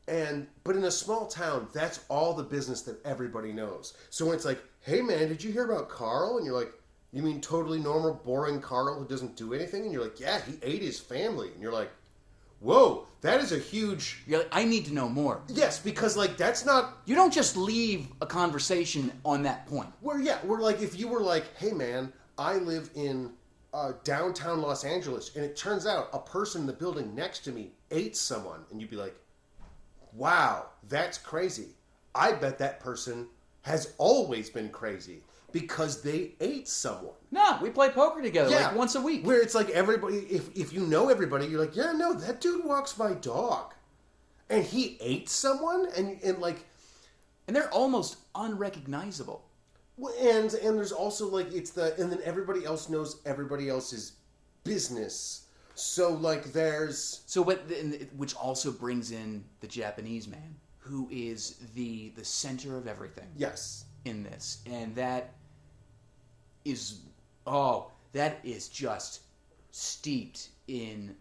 But in a small town, that's all the business that everybody knows. So when it's like, hey man, did you hear about Carl? And you're like, you mean totally normal, boring Carl who doesn't do anything? And you're like, yeah, he ate his family. And you're like, whoa, that is a huge... You're like, I need to know more. Yes, because, like, that's not... You don't just leave a conversation on that point. We're like, if you were like, hey man, I live in downtown Los Angeles, and it turns out a person in the building next to me ate someone, and you'd be like, wow, that's crazy. I bet that person has always been crazy because they ate someone. No, we play poker together like once a week. Where it's like everybody, if you know everybody, you're like, yeah, no, that dude walks my dog. And he ate someone? And like... And they're almost unrecognizable. Well, and there's also, like, and then everybody else knows everybody else's business. So, like, there's... So, which also brings in the Japanese man, who is the center of everything. Yes. In this. And that is just steeped in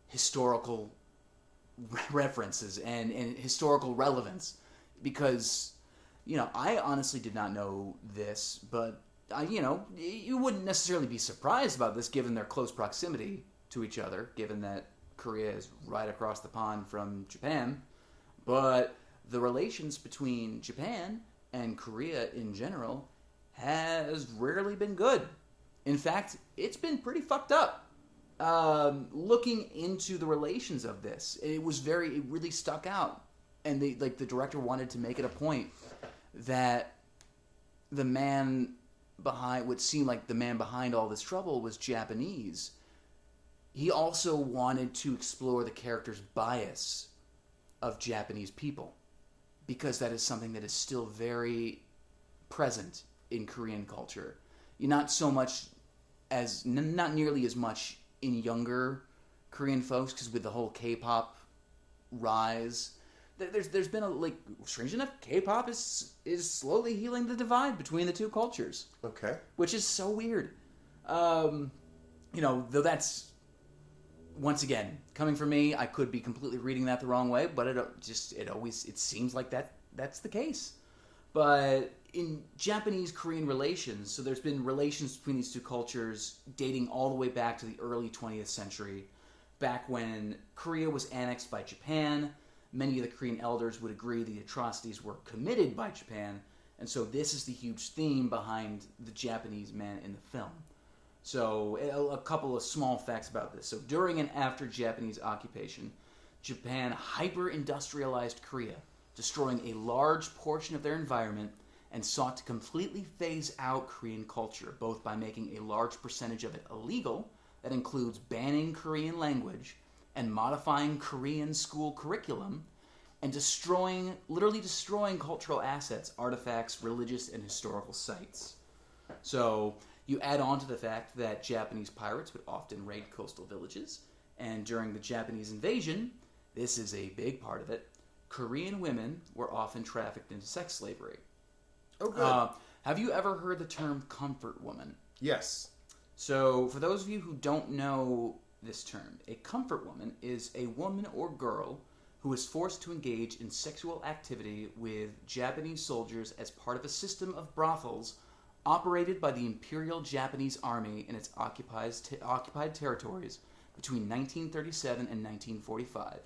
historical references and historical relevance. Because, I honestly did not know this, but, you wouldn't necessarily be surprised about this given their close proximity to each other, given that Korea is right across the pond from Japan. But the relations between Japan and Korea in general has rarely been good. In fact, it's been pretty fucked up. Looking into the relations of this, it really stuck out. And the director wanted to make it a point that the man behind, what seemed like the man behind all this trouble, was Japanese. He also wanted to explore the character's bias of Japanese people, because that is something that is still very present in Korean culture. Not nearly as much in younger Korean folks, because with the whole K-pop rise, there's been strange enough, K-pop is slowly healing the divide between the two cultures. Okay. Which is so weird. Though that's, once again, coming from me, I could be completely reading that the wrong way, but it seems like that's the case. But in Japanese-Korean relations, so there's been relations between these two cultures dating all the way back to the early 20th century, back when Korea was annexed by Japan. Many of the Korean elders would agree the atrocities were committed by Japan, and so this is the huge theme behind the Japanese man in the film. So a couple of small facts about this. So during and after Japanese occupation, Japan hyper-industrialized Korea, destroying a large portion of their environment, and sought to completely phase out Korean culture, both by making a large percentage of it illegal, that includes banning Korean language, and modifying Korean school curriculum, and literally destroying cultural assets, artifacts, religious and historical sites. So you add on to the fact that Japanese pirates would often raid coastal villages, and during the Japanese invasion, this is a big part of it, Korean women were often trafficked into sex slavery. Oh, good. Have you ever heard the term comfort woman? Yes. So, for those of you who don't know this term, a comfort woman is a woman or girl who is forced to engage in sexual activity with Japanese soldiers as part of a system of brothels operated by the Imperial Japanese Army in its occupied territories between 1937 and 1945.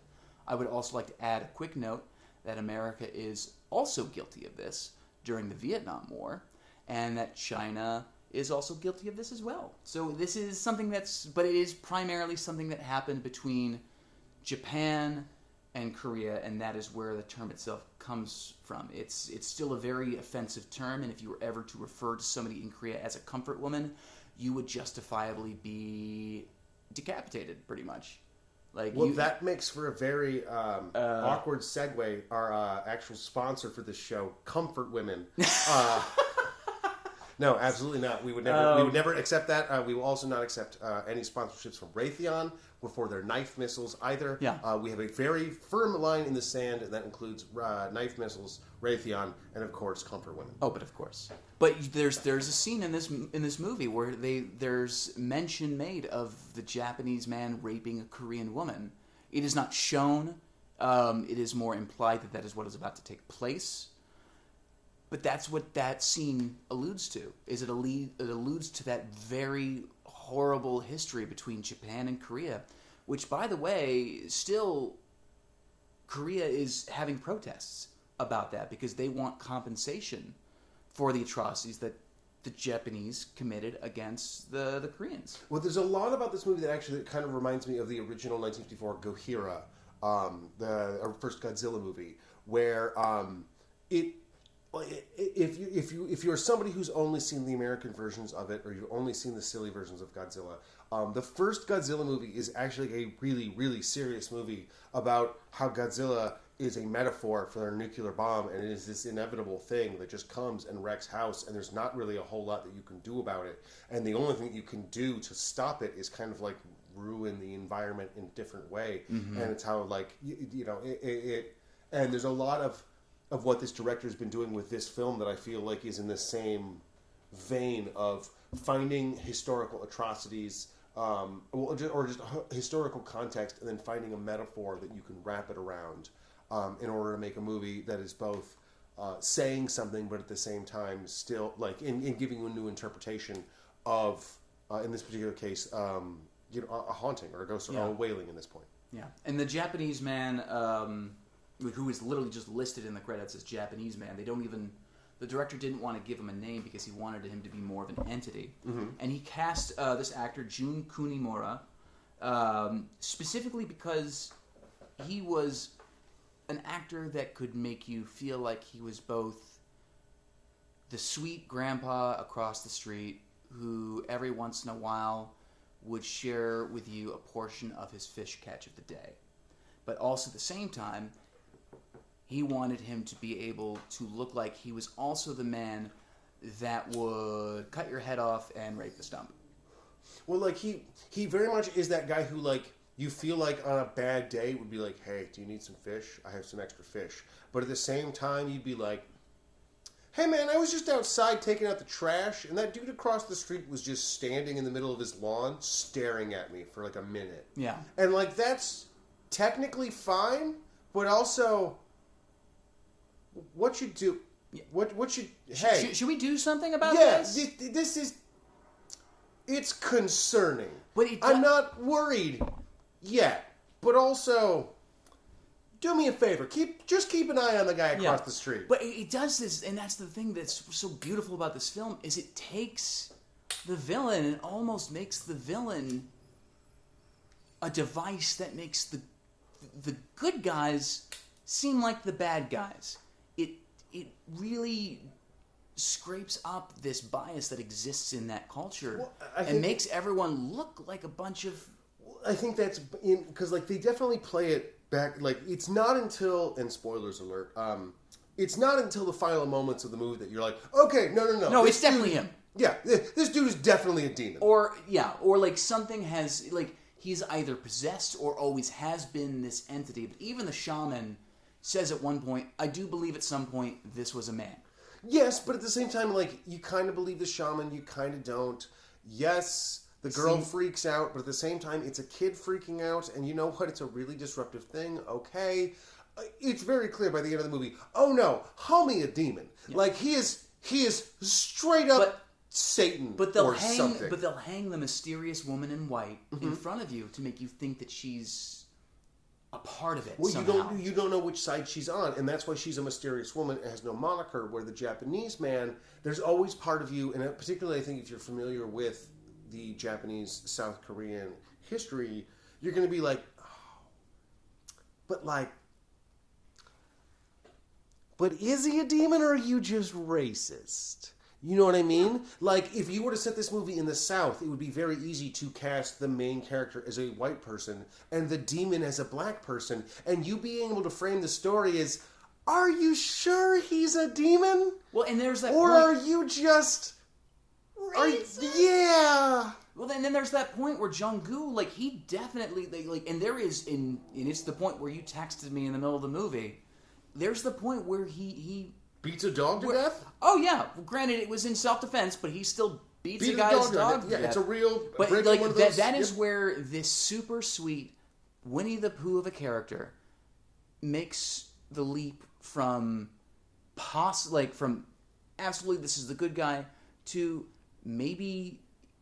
I would also like to add a quick note that America is also guilty of this during the Vietnam War, and that China is also guilty of this as well. So this is something but it is primarily something that happened between Japan and Korea, and that is where the term itself comes from. It's still a very offensive term, and if you were ever to refer to somebody in Korea as a comfort woman, you would justifiably be decapitated, pretty much. That makes for a very awkward segue. Our actual sponsor for this show, Comfort Women. No, absolutely not. We would never accept that. We will also not accept any sponsorships from Raytheon for their knife missiles either. Yeah. We have a very firm line in the sand, and that includes knife missiles, Raytheon, and of course Comfort Women. Oh, but of course. But there's a scene in this movie where there's mention made of the Japanese man raping a Korean woman. It is not shown. It is more implied that is what is about to take place. But that's what that scene alludes to. It alludes to that very horrible history between Japan and Korea, which, by the way, still Korea is having protests about that because they want compensation for the atrocities that the Japanese committed against the Koreans. Well, there's a lot about this movie that actually kind of reminds me of the original 1954 Gojira, our first Godzilla movie, where if you're somebody who's only seen the American versions of it, or you've only seen the silly versions of Godzilla, the first Godzilla movie is actually a really, really serious movie about how Godzilla is a metaphor for their nuclear bomb, and it is this inevitable thing that just comes and wrecks house, and there's not really a whole lot that you can do about it. And the only thing that you can do to stop it is kind of like ruin the environment in a different way. Mm-hmm. And it's how, like, and there's a lot of what this director has been doing with this film that I feel like is in the same vein of finding historical atrocities, or just historical context, and then finding a metaphor that you can wrap it around in order to make a movie that is both saying something, but at the same time still, like, in giving you a new interpretation of, in this particular case, a haunting or a ghost or a wailing in this point. Yeah, and the Japanese man, who is literally just listed in the credits as Japanese man, the director didn't want to give him a name because he wanted him to be more of an entity. Mm-hmm. And he cast this actor, Jun Kunimura, specifically because he was an actor that could make you feel like he was both the sweet grandpa across the street who every once in a while would share with you a portion of his fish catch of the day. But also at the same time, he wanted him to be able to look like he was also the man that would cut your head off and rape the stump. Well, like, he very much is that guy who, like, you feel like on a bad day it would be like, hey, do you need some fish? I have some extra fish. But at the same time, you'd be like, hey man, I was just outside taking out the trash, and that dude across the street was just standing in the middle of his lawn staring at me for like a minute. Yeah. And like, that's technically fine, but also, what should do? What should? Hey, should we do something about this? this? This is. It's concerning. But I'm not worried yet, but also, do me a favor. Just keep an eye on the guy across the street. But it does this, and that's the thing that's so beautiful about this film is it takes the villain and almost makes the villain a device that makes the good guys seem like the bad guys. It really scrapes up this bias that exists in that culture and makes everyone look like a bunch of... I think that's because like they definitely play it back. Like it's not until, and spoilers alert, it's not until the final moments of the movie that you're like, okay, no, it's definitely him. Yeah, this dude is definitely a demon. Or like something has, like, he's either possessed or always has been this entity. But even the shaman says at one point, I do believe at some point this was a man. Yes, but at the same time, like, you kind of believe the shaman, you kind of don't. Yes, the girl freaks out, but at the same time, it's a kid freaking out, and you know what? It's a really disruptive thing, okay? It's very clear by the end of the movie, oh no, homie a demon. Yeah. Like, he is straight up Satan or something. But they'll hang the mysterious woman in white in front of you to make you think that she's a part of it. Well, somehow. you don't know which side she's on, and that's why she's a mysterious woman and has no moniker. Where the Japanese man, there's always part of you, and particularly I think if you're familiar with the Japanese South Korean history, you're going to be like, oh, but is he a demon or are you just racist? You know what I mean? Like, if you were to set this movie in the South, it would be very easy to cast the main character as a white person and the demon as a black person. And you being able to frame the story as, are you sure he's a demon? Well, and there's that or point... are you just... yeah. Well, then there's that point where Jung-gu, like, he definitely... like, and there is... and it's the point where you texted me in the middle of the movie. There's the point where he beats a dog to death? Oh, yeah. Granted, it was in self-defense, but he still beats a guy's dog to death. Yeah, it's a real... But like that is where this super sweet Winnie the Pooh of a character makes the leap from from absolutely this is the good guy to maybe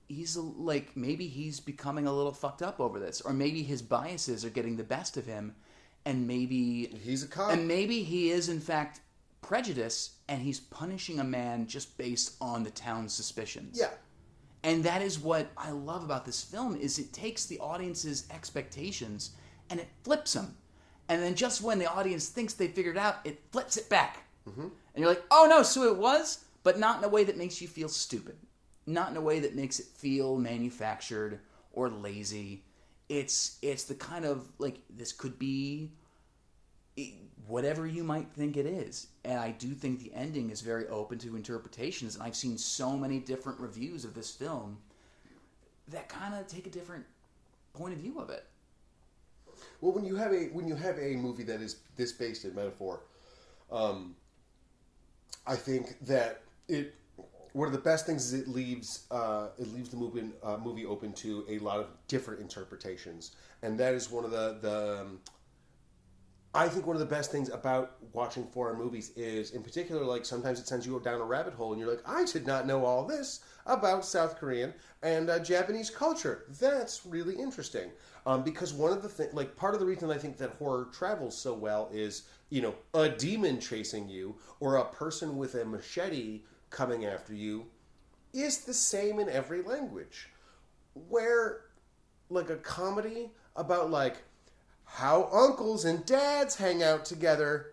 he's becoming a little fucked up over this, or maybe his biases are getting the best of him, and maybe he's a cop, and maybe he is in fact prejudice, and he's punishing a man just based on the town's suspicions. Yeah. And that is what I love about this film, is it takes the audience's expectations and it flips them. And then just when the audience thinks they figured it out, it flips it back. Mm-hmm. And you're like, oh no, so it was? But not in a way that makes you feel stupid. Not in a way that makes it feel manufactured or lazy. It's the kind of, like, this could be whatever you might think it is. And I do think the ending is very open to interpretations. And I've seen so many different reviews of this film that kind of take a different point of view of it. Well, when you have a movie that is this based in metaphor, I think that one of the best things is it leaves the movie open to a lot of different interpretations, and that is one of the I think one of the best things about watching foreign movies is, in particular, like, sometimes it sends you down a rabbit hole and you're like, I did not know all this about South Korean and Japanese culture. That's really interesting. Because one of the things, like, part of the reason I think that horror travels so well is, you know, a demon chasing you or a person with a machete coming after you is the same in every language. Where, like, a comedy about, like, how uncles and dads hang out together,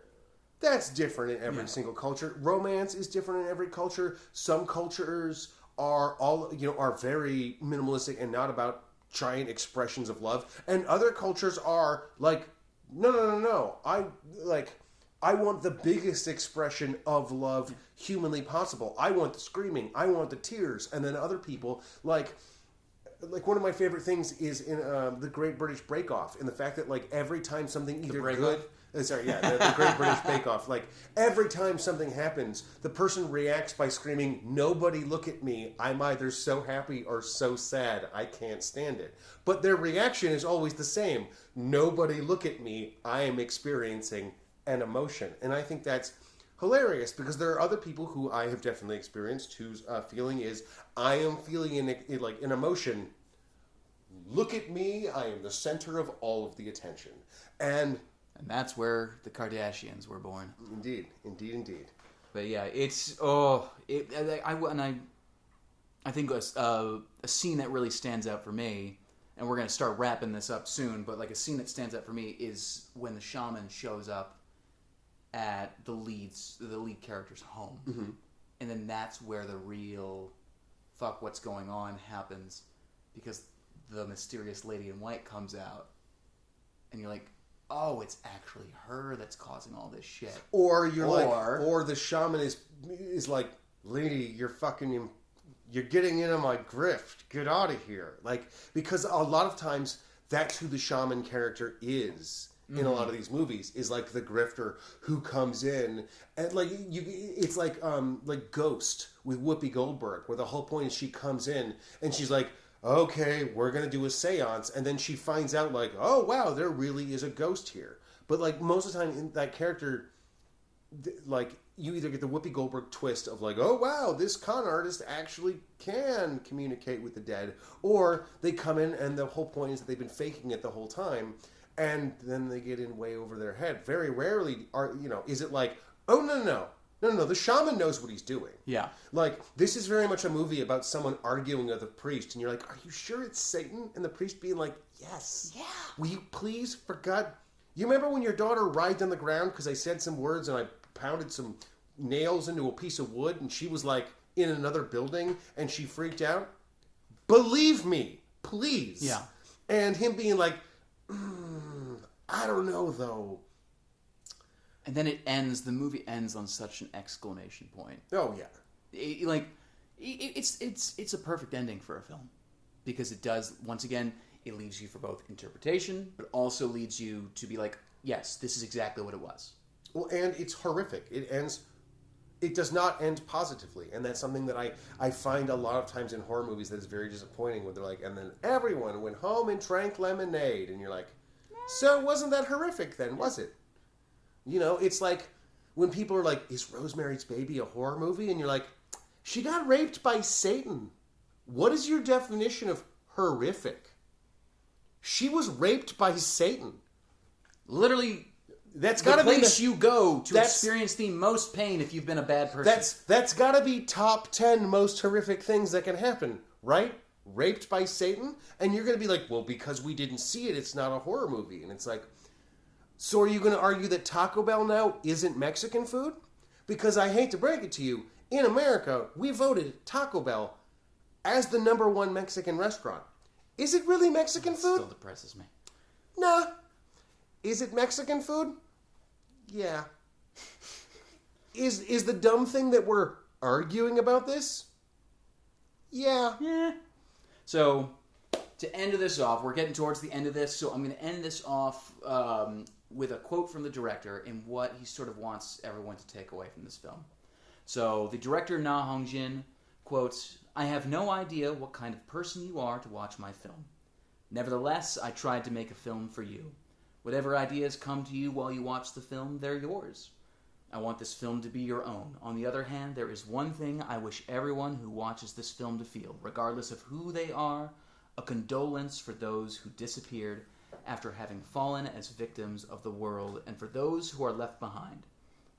that's different in every single culture. Romance is different in every culture. Some cultures are very minimalistic and not about giant expressions of love, and other cultures are like, no. I want the biggest expression of love humanly possible. I want the screaming. I want the tears. And then other people, like, like one of my favorite things is in the Great British Bake Off, and the fact that like every time something either good, the Great British Bake Off, like every time something happens, the person reacts by screaming, "Nobody look at me! I'm either so happy or so sad. I can't stand it." But their reaction is always the same: "Nobody look at me! I am experiencing an emotion," and I think that's hilarious because there are other people who I have definitely experienced whose feeling is, I am feeling an emotion. Look at me, I am the center of all of the attention. And that's where the Kardashians were born. Indeed, indeed, indeed. But yeah, it's I think a scene that really stands out for me, and we're gonna start wrapping this up soon. But like a scene that stands out for me is when the shaman shows up at the lead character's home, mm-hmm. and then that's where the real fuck what's going on happens, because the mysterious lady in white comes out, and you're like, oh, it's actually her that's causing all this shit. Or the shaman is like, lady, you're getting into my grift. Get out of here. Like, because a lot of times that's who the shaman character is. In a lot of these movies, is like the grifter who comes in and like it's like Ghost with Whoopi Goldberg, where the whole point is she comes in and she's like, okay, we're gonna do a seance, and then she finds out like, oh wow, there really is a ghost here. But like most of the time, in that character, like you either get the Whoopi Goldberg twist of like, oh wow, this con artist actually can communicate with the dead, or they come in and the whole point is that they've been faking it the whole time. And then they get in way over their head. Very rarely is it like, oh no, the shaman knows what he's doing. Yeah. Like, this is very much a movie about someone arguing with a priest, and you're like, are you sure it's Satan? And the priest being like, yes. Yeah. Will you please, for God, you remember when your daughter writhed on the ground because I said some words and I pounded some nails into a piece of wood, and she was like in another building and she freaked out? Believe me, please. Yeah. And him being like, I don't know though. And then the movie ends on such an exclamation point. Oh yeah. It's a perfect ending for a film, because it does, once again, it leaves you for both interpretation, but also leads you to be like, yes, this is exactly what it was. Well, and it's horrific. It does not end positively, and that's something that I find a lot of times in horror movies that is very disappointing, where they're like, and then everyone went home and drank lemonade, and you're like, so wasn't that horrific then, was it? It's like when people are like, is Rosemary's Baby a horror movie? And you're like, she got raped by Satan. What is your definition of horrific? She was raped by Satan. Literally, that's got to be the place place you go to experience the most pain if you've been a bad person. That's got to be top 10 most horrific things that can happen, right? Raped by Satan? And you're going to be like, well, because we didn't see it, it's not a horror movie. And it's like, so are you going to argue that Taco Bell now isn't Mexican food? Because I hate to break it to you, in America, we voted Taco Bell as the #1 Mexican restaurant. Is it really Mexican food? Still depresses me. Nah. Is it Mexican food? Yeah. Is the dumb thing that we're arguing about this? Yeah. Yeah. So, to end this off, we're getting towards the end of this, so I'm going to end this off with a quote from the director and what he sort of wants everyone to take away from this film. So, the director, Na Hong-jin, quotes, "I have no idea what kind of person you are to watch my film. Nevertheless, I tried to make a film for you. Whatever ideas come to you while you watch the film, they're yours. I want this film to be your own. On the other hand, there is one thing I wish everyone who watches this film to feel, regardless of who they are, a condolence for those who disappeared after having fallen as victims of the world, and for those who are left behind.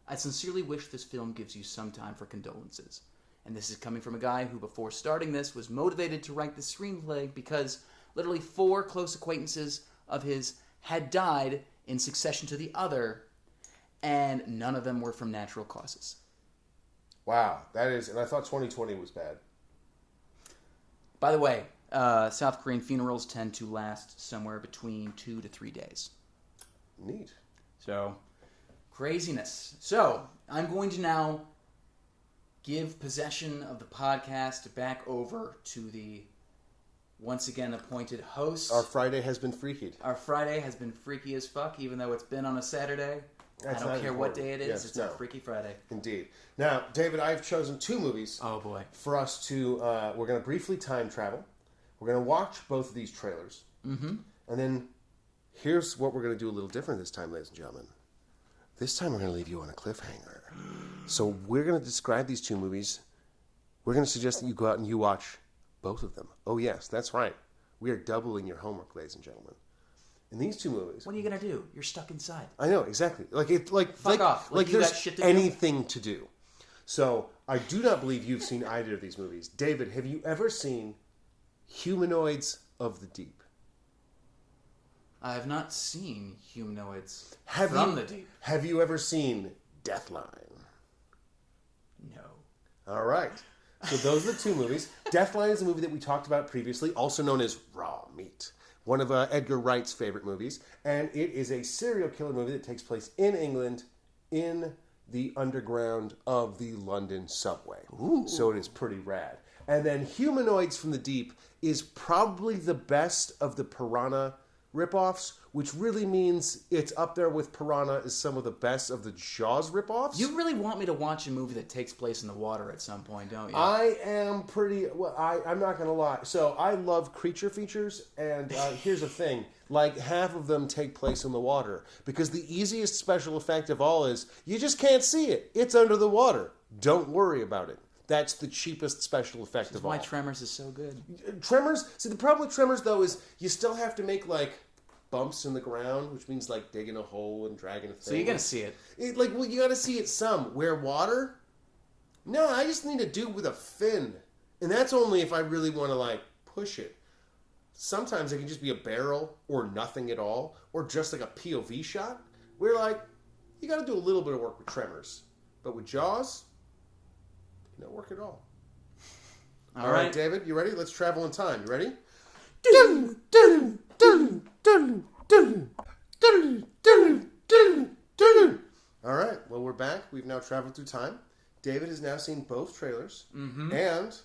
I sincerely wish this film gives you some time for condolences." And this is coming from a guy who, before starting this, was motivated to write the screenplay because literally 4 close acquaintances of his had died in succession to the other, and none of them were from natural causes. Wow, that is, and I thought 2020 was bad. By the way, South Korean funerals tend to last somewhere between 2 to 3 days. Neat. So, craziness. So, I'm going to now give possession of the podcast back over to the once again appointed host. Our Friday has been freakied. Our Friday has been freaky as fuck, even though it's been on a Saturday. That's I don't care what day it is. Yes, it's a Freaky Friday. Indeed. Now, David, I've chosen 2 movies. Oh, boy. For us to, we're going to briefly time travel. We're going to watch both of these trailers. Mm-hmm. And then here's what we're going to do a little different this time, ladies and gentlemen. This time we're going to leave you on a cliffhanger. So we're going to describe these 2 movies. We're going to suggest that you go out and you watch both of them. Oh, yes, that's right. We are doubling your homework, ladies and gentlemen. In these 2 movies, what are you gonna do? You're stuck inside. I know exactly. Fuck off. Like you there's got shit to anything to do. So I do not believe you've seen either of these movies. David, have you ever seen Humanoids of the Deep? I have not seen Humanoids from the Deep. Have you ever seen Deathline? No. All right. So those are the 2 movies. Deathline is a movie that we talked about previously, also known as Raw Meat. One of Edgar Wright's favorite movies. And it is a serial killer movie that takes place in England in the underground of the London subway. Ooh. So it is pretty rad. And then Humanoids from the Deep is probably the best of the Piranha ripoffs, which really means it's up there with Piranha as some of the best of the Jaws ripoffs. You really want me to watch a movie that takes place in the water at some point, don't you? I am pretty... Well, I'm not going to lie. So I love creature features, and here's the thing. Like, half of them take place in the water. Because the easiest special effect of all is, you just can't see it. It's under the water. Don't worry about it. That's the cheapest special effect of all. That's why Tremors is so good. Tremors... See, the problem with Tremors, though, is you still have to make, like... bumps in the ground, which means like digging a hole and dragging a thing. So you're gonna see it. You gotta see it some. Where water? No, I just need a dude with a fin. And that's only if I really want to like push it. Sometimes it can just be a barrel or nothing at all, or just like a POV shot. Where like, you gotta do a little bit of work with Tremors. But with Jaws, no work at all. All right, David, you ready? Let's travel in time. You ready? All right, well, we're back. We've now traveled through time. David has now seen both trailers. Mm-hmm. And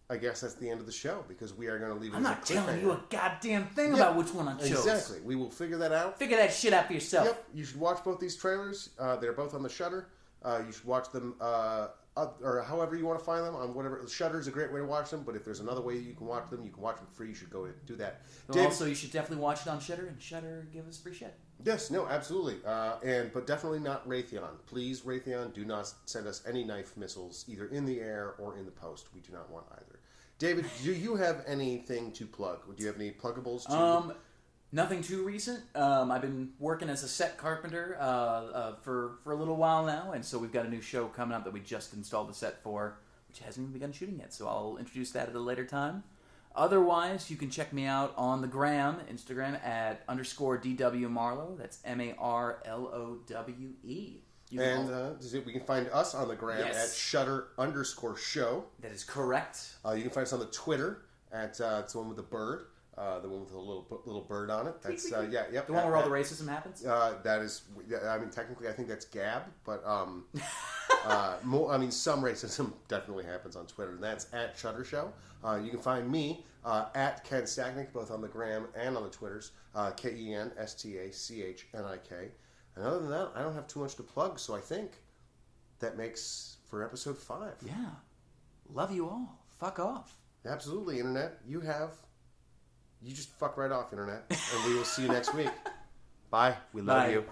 I guess that's the end of the show because we are going to leave it. I'm not telling you a goddamn thing about which one I chose. Exactly. We will figure that out. Figure that shit out for yourself. Yep. You should watch both these trailers. They're both on the Shudder. You should watch them or however you want to find them on whatever. Shudder is a great way to watch them, but if there's another way you can watch them free. You should go do that. Also, you should definitely watch it on Shudder, and Shudder give us free shit. Yes, no, absolutely, but definitely not Raytheon. Please, Raytheon, do not send us any knife missiles either in the air or in the post. We do not want either. David, do you have anything to plug? Do you have any pluggables? Nothing too recent. I've been working as a set carpenter for a little while now, and so we've got a new show coming up that we just installed the set for, which hasn't even begun shooting yet, so I'll introduce that at a later time. Otherwise, you can check me out on the Instagram at _DW Marlowe. That's MARLOWE. We can find us on the gram at Shutter_show. That is correct. You can find us on the Twitter at it's the one with the bird. The one with a little bird on it. That's The one where all the racism happens. That is. I mean, technically, I think that's Gab, but some racism definitely happens on Twitter, and that's at Shutter Show. You can find me at Ken Stachnik, both on the gram and on the Twitters. KenStachnik. And other than that, I don't have too much to plug. So I think that makes for episode 5. Yeah. Love you all. Fuck off. Absolutely, Internet. You just fuck right off, Internet. And we will see you next week. Bye. We love you.